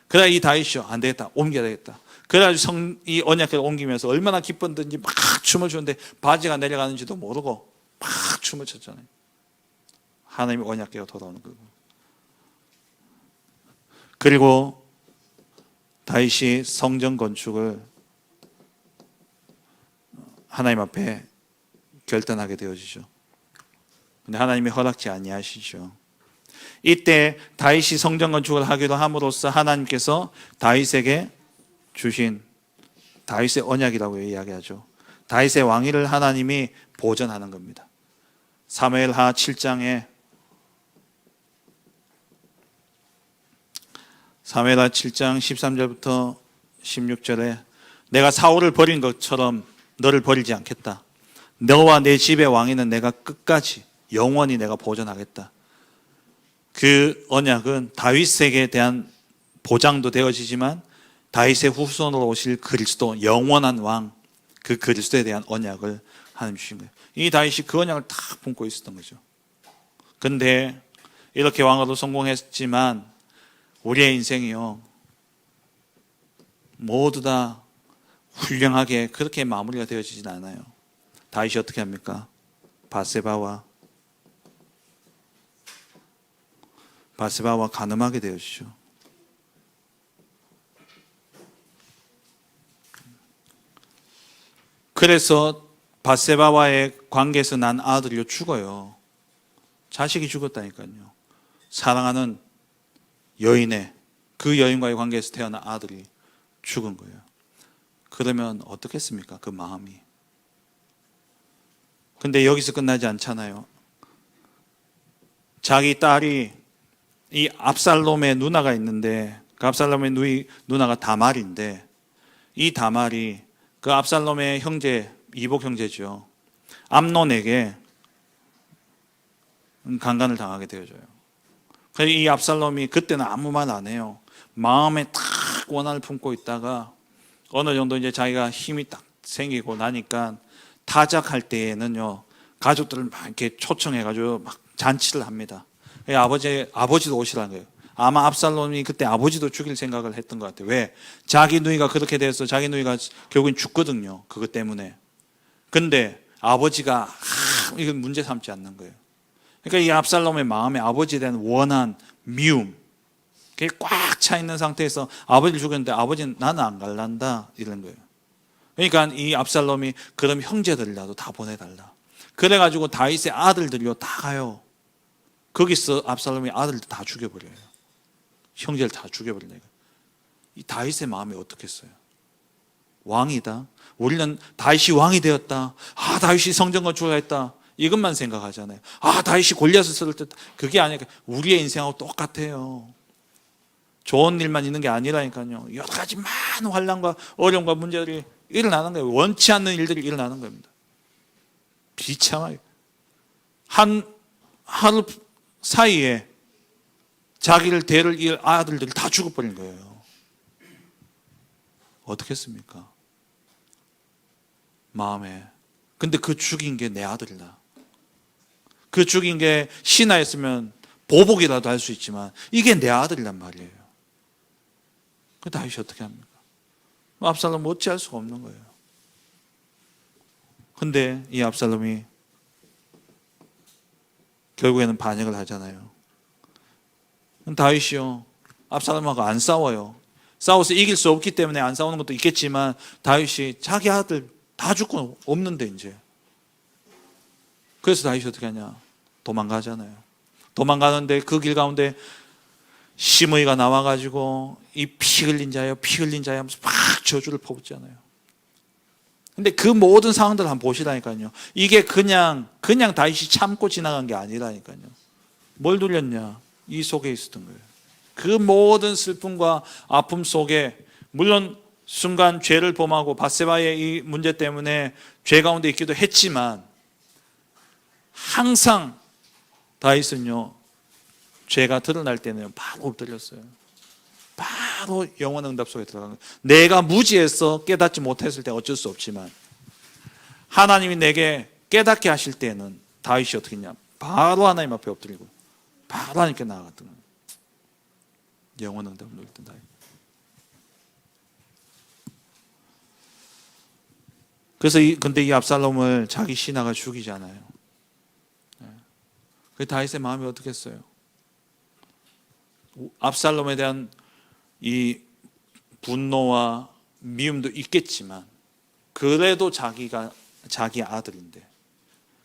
그래 이 다윗이 안 되겠다, 옮겨야 되겠다. 그래가지고 이 언약궤를 옮기면서 얼마나 기뻤든지 막 춤을 추는데 바지가 내려가는지도 모르고 막 춤을 췄잖아요. 하나님의 언약궤가 돌아오는 거고. 그리고 다윗이 성전 건축을 하나님 앞에 결단하게 되어지죠. 근데 하나님이 허락지 아니하시죠. 이때 다윗이 성전 건축을 하기로 함으로써 하나님께서 다윗에게 주신 다윗의 언약이라고 이야기하죠. 다윗의 왕위를 하나님이 보전하는 겁니다. 사무엘하 7장에 사무엘하 7장 13절부터 16절에 내가 사울을 버린 것처럼 너를 버리지 않겠다. 너와 내 집의 왕위는 내가 끝까지 영원히 내가 보존하겠다. 그 언약은 다윗에게 대한 보장도 되어지지만 다윗의 후손으로 오실 그리스도, 영원한 왕, 그 그리스도에 대한 언약을 하나님 주신 거예요. 이 다윗이 그 언약을 다 품고 있었던 거죠. 근데 이렇게 왕으로 성공했지만 우리의 인생이요, 모두 다 훌륭하게 그렇게 마무리가 되어지진 않아요. 다윗이 어떻게 합니까? 바세바와 간음하게 되어지죠. 그래서 바세바와의 관계에서 난 아들이 죽어요. 자식이 죽었다니까요. 사랑하는 여인의, 그 여인과의 관계에서 태어난 아들이 죽은 거예요. 그러면 어떻겠습니까? 그 마음이. 근데 여기서 끝나지 않잖아요. 자기 딸이 이 압살롬의 누나가 있는데, 그 압살롬의 누나가 다말인데, 이 다말이 그 압살롬의 형제, 이복 형제죠, 암논에게 강간을 당하게 되어져요. 그래서 이 압살롬이 그때는 아무 말 안 해요. 마음에 딱 원한을 품고 있다가 어느 정도 이제 자기가 힘이 딱 생기고 나니까 타작할 때에는요, 가족들을 막 이렇게 초청해가지고 막 잔치를 합니다. 아버지도 오시라는 거예요. 아마 압살롬이 그때 아버지도 죽일 생각을 했던 것 같아요. 왜? 자기 누이가 그렇게 돼서 자기 누이가 결국엔 죽거든요. 그것 때문에. 근데 아버지가 이건 문제 삼지 않는 거예요. 그러니까 이 압살롬의 마음에 아버지에 대한 원한, 미움, 그게 꽉 차 있는 상태에서 아버지를 죽였는데 아버지는 나는 안 갈란다 이런 거예요. 그러니까 이 압살롬이 그럼 형제들이라도 다 보내달라. 그래가지고 다윗의 아들들이요 다 가요. 거기서 압살롬이 아들들 다 죽여버려요. 형제를 다 죽여버려요. 이 다윗의 마음이 어떻겠어요? 왕이다. 우리는 다윗이 왕이 되었다. 다윗이 성전 건축을 했다. 이것만 생각하잖아요. 다윗이 골리앗을 쓸 때. 그게 아니라 우리의 인생하고 똑같아요. 좋은 일만 있는 게 아니라니까요. 여러 가지 많은 환난과 어려움과 문제들이 일어나는 거예요. 원치 않는 일들이 일어나는 겁니다. 비참하게. 하루 사이에 자기를 대를 이을 아들들이 다 죽어버린 거예요. 어떻겠습니까? 마음에. 근데 그 죽인 게 내 아들이다. 그 죽인 게 신하였으면 보복이라도 할 수 있지만 이게 내 아들이란 말이에요. 그 다윗이 어떻게 합니까? 압살롬 어찌할 수가 없는 거예요. 근데 이 압살롬이 결국에는 반역을 하잖아요. 다윗이요, 압살롬하고 안 싸워요. 싸워서 이길 수 없기 때문에 안 싸우는 것도 있겠지만 다윗이 자기 아들 다 죽고 없는데 이제. 그래서 다윗이 어떻게 하냐? 도망가잖아요. 도망가는데 그 길 가운데 시므이가 나와가지고 이 피 흘린 자여 피 흘린 자여 하면서 막 저주를 퍼붓잖아요. 근데 그 모든 상황들을 한번 보시라니까요. 이게 그냥 다윗이 참고 지나간 게 아니라니까요. 뭘 돌렸냐? 이 속에 있었던 거예요. 그 모든 슬픔과 아픔 속에 물론 순간 죄를 범하고 바세바의 이 문제 때문에 죄 가운데 있기도 했지만 항상 다윗은요, 죄가 드러날 때는 바로 엎드렸어요. 바로 영원한 응답 속에 들어간 거예요. 내가 무지해서 깨닫지 못했을 때 어쩔 수 없지만 하나님이 내게 깨닫게 하실 때는 다윗이 어떻게 했냐? 바로 하나님 앞에 엎드리고 바로 하나님께 나아갔던 거예요. 영원 응답을 누렸던 다윗. 그래서 근데 이 압살롬을 자기 신하가 죽이잖아요. 그 다윗의 마음이 어떻겠어요? 압살롬에 대한 이 분노와 미움도 있겠지만 그래도 자기가 자기 아들인데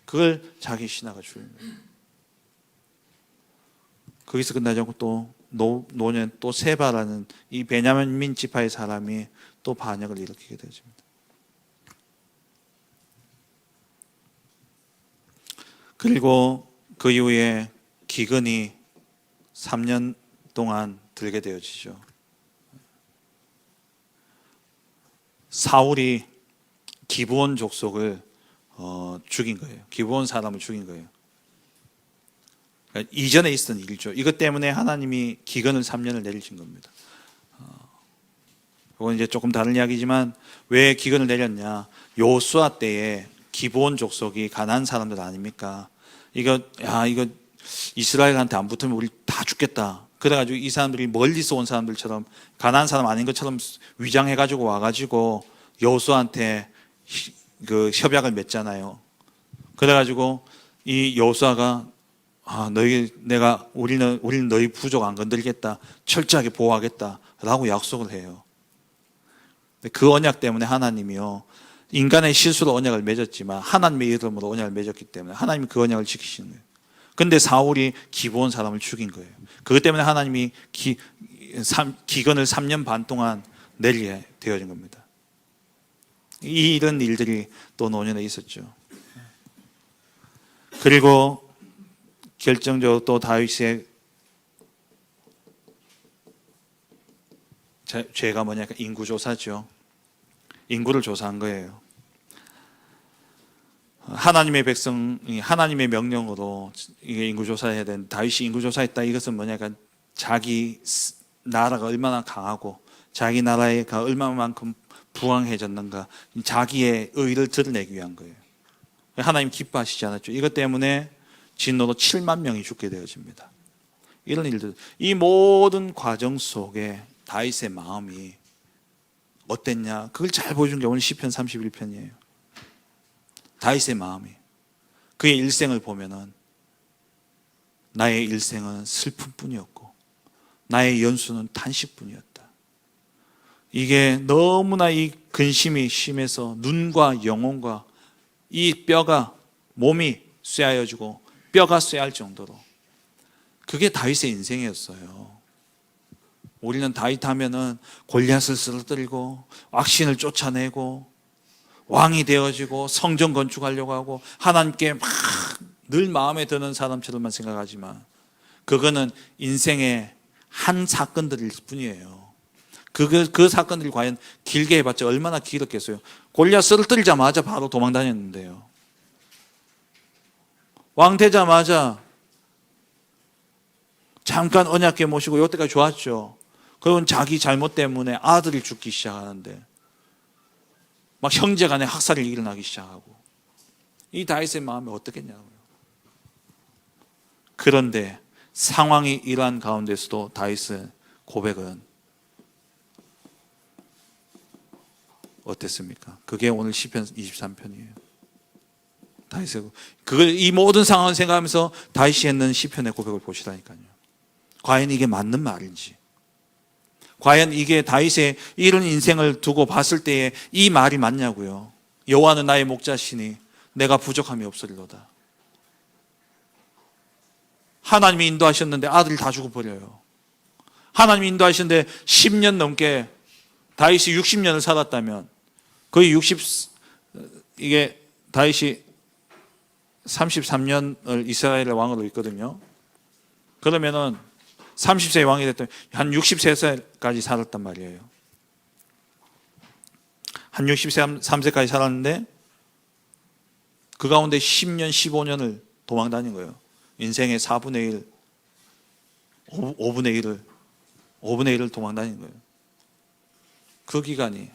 그걸 자기 신하가 죽인 거예요. 거기서 끝나지 않고 또 노년 또 세바라는 이 베냐민 지파의 사람이 또 반역을 일으키게 되어집니다. 그리고 그 이후에 기근이 3년 동안 들게 되어지죠. 사울이 기브온 족속을 죽인 거예요. 기브온 사람을 죽인 거예요. 그러니까 이전에 있었던 일이죠. 이것 때문에 하나님이 기근을 3년을 내리신 겁니다. 이건 이제 조금 다른 이야기지만 왜 기근을 내렸냐? 요수아 때에 기브온 족속이 가나안 사람들 아닙니까? 이거 이스라엘한테 안 붙으면 우리 다 죽겠다. 그래가지고 이 사람들이 멀리서 온 사람들처럼 가나안 사람 아닌 것처럼 위장해가지고 와가지고 여호수아한테 그 협약을 맺잖아요. 그래가지고 이 여호수아가 우리는 너희 부족 안 건드리겠다, 철저하게 보호하겠다라고 약속을 해요. 그 언약 때문에 하나님이요, 인간의 실수로 언약을 맺었지만 하나님의 이름으로 언약을 맺었기 때문에 하나님이 그 언약을 지키시는 거예요. 근데 사울이 기브온 사람을 죽인 거예요. 그것 때문에 하나님이 기근을 3년 반 동안 내리게 되어진 겁니다. 이런 일들이 또 노년에 있었죠. 그리고 결정적으로 또 다윗의 죄가 뭐냐? 인구조사죠. 인구를 조사한 거예요. 하나님의 백성이 하나님의 명령으로 이게 인구조사해야 되는, 다윗이 인구조사했다. 이것은 뭐냐니까 자기 나라가 얼마나 강하고 자기 나라가 얼마만큼 부강해졌는가, 자기의 의를 드러내기 위한 거예요. 하나님 기뻐하시지 않았죠. 이것 때문에 진노로 7만 명이 죽게 되어집니다. 이런 일들, 이 모든 과정 속에 다윗의 마음이 어땠냐? 그걸 잘 보여준 게 오늘 시편 31편이에요. 다윗의 마음이, 그의 일생을 보면은 나의 일생은 슬픔뿐이었고 나의 연수는 탄식뿐이었다. 이게 너무나 이 근심이 심해서 눈과 영혼과 이 뼈가, 몸이 쇠하여지고 뼈가 쇠할 정도로, 그게 다윗의 인생이었어요. 우리는 다윗 하면은 골리앗을 쓰러뜨리고 악신을 쫓아내고 왕이 되어지고 성전 건축하려고 하고 하나님께 막 늘 마음에 드는 사람처럼만 생각하지만 그거는 인생의 한 사건들일 뿐이에요. 그 사건들이 과연 길게 해봤자 얼마나 길었겠어요. 골리앗 쓰러뜨리자마자 바로 도망 다녔는데요. 왕 되자마자 잠깐 언약궤 모시고 이때까지 좋았죠. 그건 자기 잘못 때문에 아들이 죽기 시작하는데 막 형제 간에 학살이 일어나기 시작하고, 이 다윗의 마음이 어떻겠냐고요. 그런데 상황이 이러한 가운데서도 다윗의 고백은 어땠습니까? 그게 오늘 시편 23편이에요. 다윗의 이 모든 상황을 생각하면서 다윗이 했는 시편의 고백을 보시라니까요. 과연 이게 맞는 말인지, 과연 이게 다윗의 이런 인생을 두고 봤을 때에 이 말이 맞냐고요. 여호와는 나의 목자시니 내가 부족함이 없으리로다. 하나님이 인도하셨는데 아들이 다 죽어버려요. 하나님이 인도하셨는데 10년 넘게, 다윗이 60년을 살았다면 거의 이게 다윗이 33년을 이스라엘의 왕으로 있거든요. 그러면은 30세의 왕이 됐더니 한 63세까지 살았단 말이에요. 한 63세까지 살았는데 그 가운데 10년, 15년을 도망 다닌 거예요. 인생의 4분의 1, 5분의 1을 도망 다닌 거예요. 그 기간이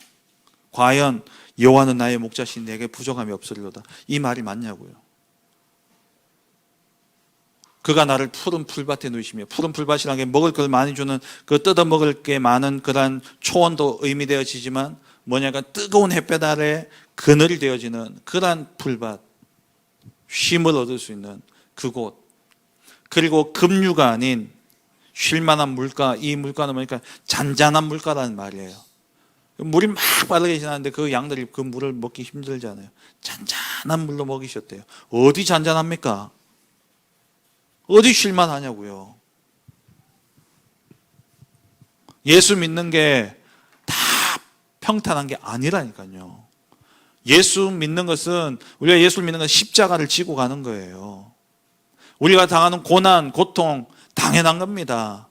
과연 여호와는 나의 목자시니 내게 부족함이 없으리로다. 이 말이 맞냐고요. 그가 나를 푸른 풀밭에 누이시며, 푸른 풀밭이라는 게 먹을 걸 많이 주는, 그 뜯어 먹을 게 많은 그런 초원도 의미되어지지만 뭐냐가 뜨거운 햇볕 아래 그늘이 되어지는 그러한 풀밭, 쉼을 얻을 수 있는 그곳, 그리고 급류가 아닌 쉴만한 물가. 이 물가는 뭐니까 잔잔한 물가라는 말이에요. 물이 막 빠르게 지나는데 그 양들이 그 물을 먹기 힘들잖아요. 잔잔한 물로 먹이셨대요. 어디 잔잔합니까? 어디 쉴만하냐고요. 예수 믿는 게 다 평탄한 게 아니라니까요. 예수 믿는 것은, 우리가 예수를 믿는 건 십자가를 지고 가는 거예요. 우리가 당하는 고난, 고통 당연한 겁니다.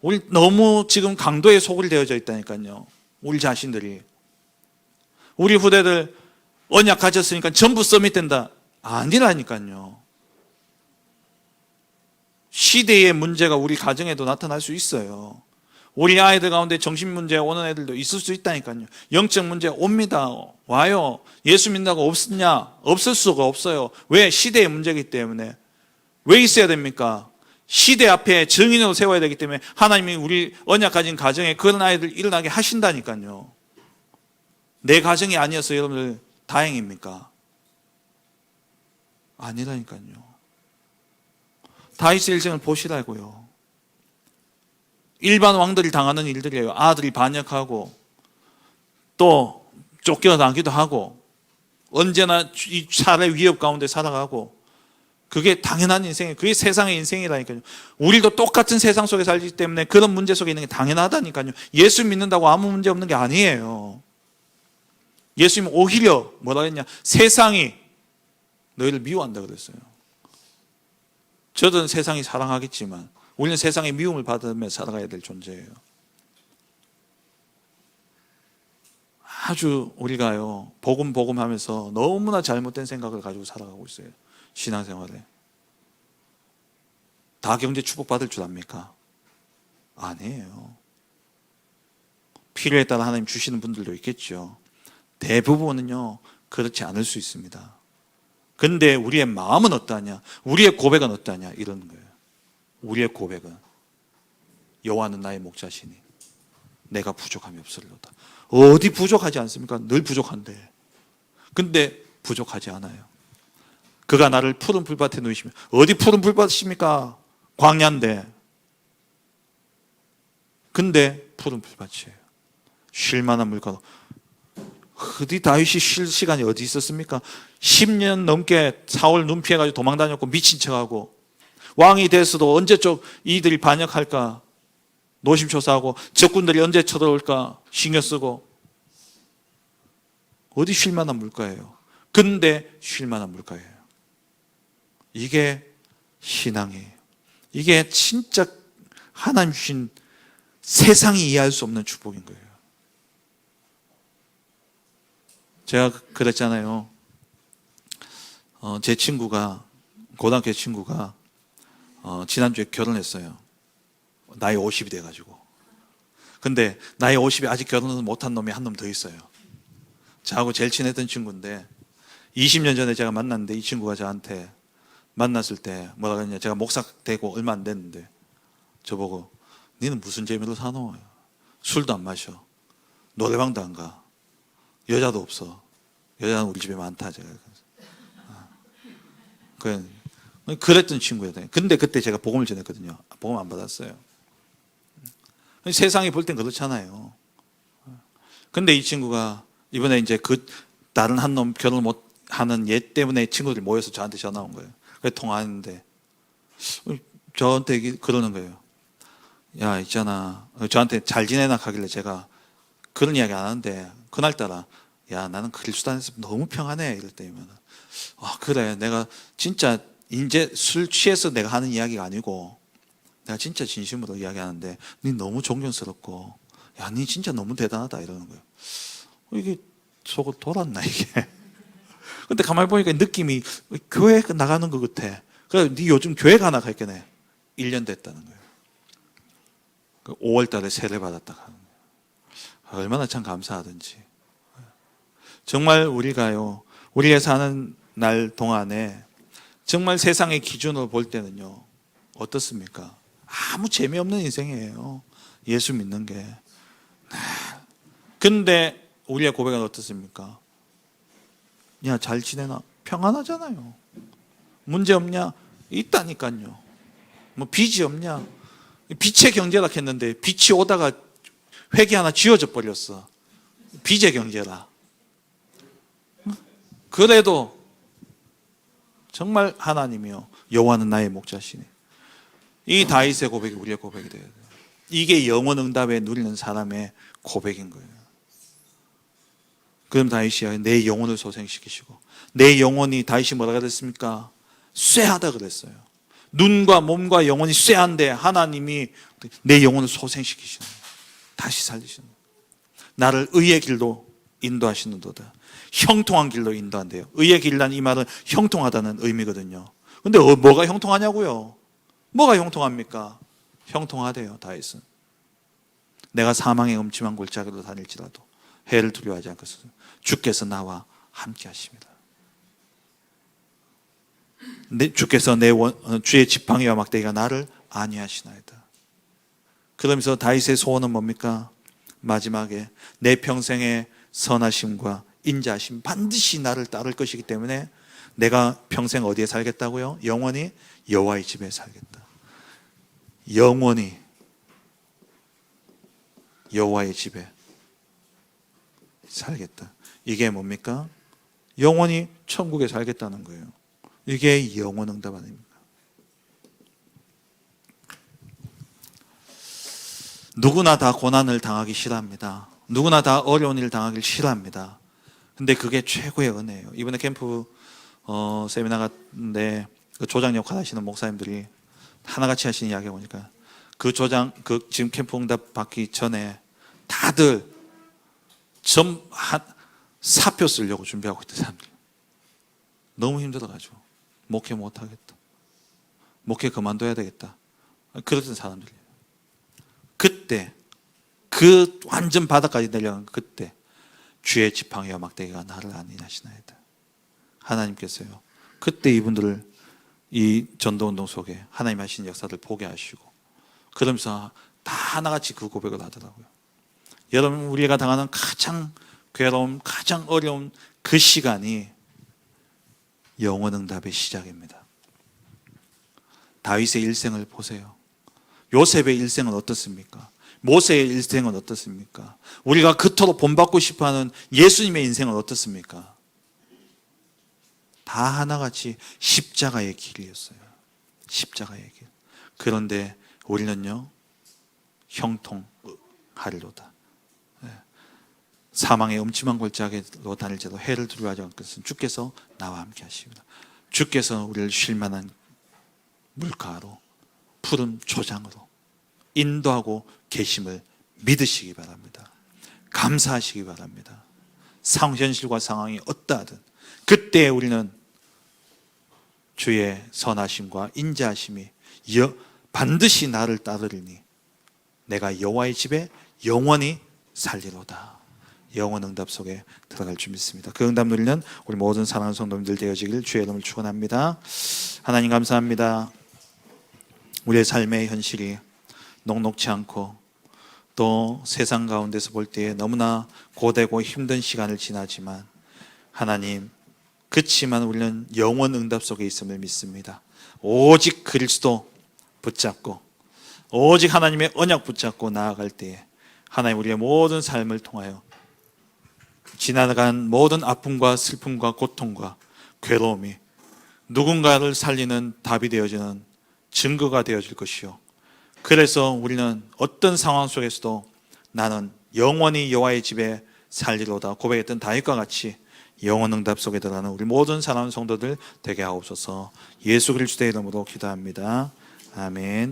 우리 너무 지금 강도의 속을 되어져 있다니까요. 우리 자신들이. 우리 후대들 언약 가졌으니까 전부 서밋된다. 아니라니까요. 시대의 문제가 우리 가정에도 나타날 수 있어요. 우리 아이들 가운데 정신 문제 오는 애들도 있을 수 있다니까요. 영적 문제 옵니다. 와요. 예수 믿는다고 없었냐? 없을 수가 없어요. 왜? 시대의 문제이기 때문에. 왜 있어야 됩니까? 시대 앞에 증인으로 세워야 되기 때문에 하나님이 우리 언약 가진 가정에 그런 아이들 일어나게 하신다니까요. 내 가정이 아니어서 여러분들 다행입니까? 아니라니까요. 다윗의 일생을 보시라고요. 일반 왕들이 당하는 일들이에요. 아들이 반역하고 또 쫓겨나기도 하고 언제나 이 살의 위협 가운데 살아가고, 그게 당연한 인생이에요. 그게 세상의 인생이라니까요. 우리도 똑같은 세상 속에 살기 때문에 그런 문제 속에 있는 게 당연하다니까요. 예수 믿는다고 아무 문제 없는 게 아니에요. 예수님은 오히려 뭐라 했냐? 세상이 너희를 미워한다 그랬어요. 저들은 세상이 사랑하겠지만 우리는 세상의 미움을 받으며 살아가야 될 존재예요. 아주 우리가요, 복음 하면서 너무나 잘못된 생각을 가지고 살아가고 있어요. 신앙생활에. 다 경제 축복받을 줄 압니까? 아니에요. 필요에 따라 하나님 주시는 분들도 있겠죠. 대부분은요, 그렇지 않을 수 있습니다. 근데 우리의 마음은 어떠하냐? 우리의 고백은 어떠하냐? 이런 거예요. 우리의 고백은 여호와는 나의 목자시니 내가 부족함이 없으리로다. 어디 부족하지 않습니까? 늘 부족한데. 근데 부족하지 않아요. 그가 나를 푸른 풀밭에 누이시며, 어디 푸른 풀밭입니까? 광야인데. 근데 푸른 풀밭이에요. 쉴만한 물가도. 어디 다윗이 쉴 시간이 어디 있었습니까? 10년 넘게 사울 눈 피해가지고 도망 다녔고 미친 척하고, 왕이 돼서도 언제적 이들이 반역할까 노심초사하고, 적군들이 언제 쳐들어올까 신경 쓰고. 어디 쉴만한 물가예요. 근데 쉴만한 물가예요. 이게 신앙이에요. 이게 진짜 하나님 주신 세상이 이해할 수 없는 축복인 거예요. 제가 그랬잖아요. 제 친구가, 고등학교 친구가 지난주에 결혼했어요. 나이 50이 돼가지고. 근데 나이 50에 아직 결혼을 못한 놈이 한 놈 더 있어요. 저하고 제일 친했던 친구인데 20년 전에 제가 만났는데, 이 친구가 저한테 만났을 때 뭐라 그랬냐, 제가 목사 되고 얼마 안 됐는데 저보고 니는 무슨 재미로 사노? 술도 안 마셔, 노래방도 안 가, 여자도 없어. 여자는 우리 집에 많다. 제가 그랬던 친구였어요. 근데 그때 제가 복음을 전했거든요. 복음 안 받았어요. 세상이 볼 땐 그렇잖아요. 근데 이 친구가 이번에 이제 그 다른 한 놈 결혼 못 하는 얘 때문에 친구들이 모여서 저한테 전화 온 거예요. 그래서 통화했는데 저한테 그러는 거예요. 야, 있잖아. 저한테 잘 지내나 하길래 제가 그런 이야기 안 하는데, 그날따라 야, 나는 그리스도안에서 너무 평안해 이럴 때면, 그래, 내가 진짜 이제 술 취해서 내가 하는 이야기가 아니고 내가 진짜 진심으로 이야기하는데 니 너무 존경스럽고, 야, 니 진짜 너무 대단하다 이러는 거예요. 이게 속을 돌았나 이게. 근데 가만히 보니까 느낌이 교회 나가는 것 같아. 그래, 니 요즘 교회 가나 했겠네. 1년 됐다는 거예요. 5월 달에 세례 받았다가. 얼마나 참 감사하든지. 정말 우리가 사는 날 동안에 정말 세상의 기준으로 볼 때는요, 어떻습니까? 아무 재미없는 인생이에요. 예수 믿는 게. 근데 우리의 고백은 어떻습니까? 야, 잘 지내나? 평안하잖아요. 문제 없냐? 있다니까요. 뭐 빚이 없냐? 빚의 경제라 했는데 빚이 오다가 회계 하나 지워져 버렸어. 빚의 경제라. 그래도 정말 하나님이요, 여호와는 나의 목자시니. 이 다윗의 고백이 우리의 고백이 돼야 돼요. 이게 영원 응답에 누리는 사람의 고백인 거예요. 그럼 다윗이 내 영혼을 소생시키시고, 내 영혼이, 다윗이 뭐라 그랬습니까? 쇠하다 그랬어요. 눈과 몸과 영혼이 쇠한데 하나님이 내 영혼을 소생시키시는 거예요. 다시 살리시는 거예요. 나를 의의 길로 인도하시는도다. 형통한 길로 인도한대요. 의의 길이란 이 말은 형통하다는 의미거든요. 근데 뭐가 형통하냐고요? 뭐가 형통합니까? 형통하대요, 다윗은. 내가 사망의 음침한 골짜기로 다닐지라도 해를 두려워하지 않겠소서. 주께서 나와 함께 하십니다. 주께서 주의 지팡이와 막대기가 나를 안위하시나이다. 그러면서 다윗의 소원은 뭡니까? 마지막에 내 평생의 선하심과 인자하심 반드시 나를 따를 것이기 때문에 내가 평생 어디에 살겠다고요? 영원히 여호와의 집에 살겠다. 영원히 여호와의 집에 살겠다. 이게 뭡니까? 영원히 천국에 살겠다는 거예요. 이게 영원 응답 아닙니까? 누구나 다 고난을 당하기 싫어합니다. 누구나 다 어려운 일 당하기 싫어합니다. 근데 그게 최고의 은혜예요. 이번에 캠프 세미나 갔는데 그 조장 역할 하시는 목사님들이 하나같이 하시는 이야기가 보니까 지금 캠프 응답 받기 전에 다들 사표 쓰려고 준비하고 있던 사람들. 너무 힘들어가지고 목회 못하겠다. 목회 그만둬야 되겠다. 그랬던 사람들이에요. 그때 그 완전 바닥까지 내려간 그때 주의 지팡이와 막대기가 나를 안위하시나이다. 하나님께서요, 그때 이분들을 이 전도운동 속에 하나님 하신 역사를 보게 하시고 그러면서 다 하나같이 그 고백을 하더라고요. 여러분, 우리가 당하는 가장 괴로움, 가장 어려운 그 시간이 영원 응답의 시작입니다. 다윗의 일생을 보세요. 요셉의 일생은 어떻습니까? 모세의 일생은 어떻습니까? 우리가 그토록 본받고 싶어하는 예수님의 인생은 어떻습니까? 다 하나같이 십자가의 길이었어요. 십자가의 길. 그런데 우리는요, 형통하리로다. 사망의 음침한 골짜기로 다닐지라도 해를 두려워하지 않겠으면 주께서 나와 함께 하십니다. 주께서 우리를 쉴만한 물가로, 푸른 초장으로 인도하고 계심을 믿으시기 바랍니다. 감사하시기 바랍니다. 현실과 상황이 어떠하든 그때 우리는 주의 선하심과 인자하심이 반드시 나를 따르리니 내가 여호와의 집에 영원히 살리로다. 영원 응답 속에 들어갈 줄 믿습니다. 그 응답 누리는 우리 모든 사랑하는 성도님들 되어지길 주의 이름을 축원합니다. 하나님 감사합니다. 우리의 삶의 현실이 녹록치 않고 또 세상 가운데서 볼 때에 너무나 고되고 힘든 시간을 지나지만 하나님, 그렇지만 우리는 영원 응답 속에 있음을 믿습니다. 오직 그리스도 붙잡고 오직 하나님의 언약 붙잡고 나아갈 때에 하나님, 우리의 모든 삶을 통하여 지나간 모든 아픔과 슬픔과 고통과 괴로움이 누군가를 살리는 답이 되어지는 증거가 되어질 것이요, 그래서 우리는 어떤 상황 속에서도 나는 영원히 여호와의 집에 살리로다 고백했던 다윗과 같이 영원 응답 속에 들어가는 우리 모든 사랑하는 성도들 되게 하옵소서. 예수 그리스도의 이름으로 기도합니다. 아멘.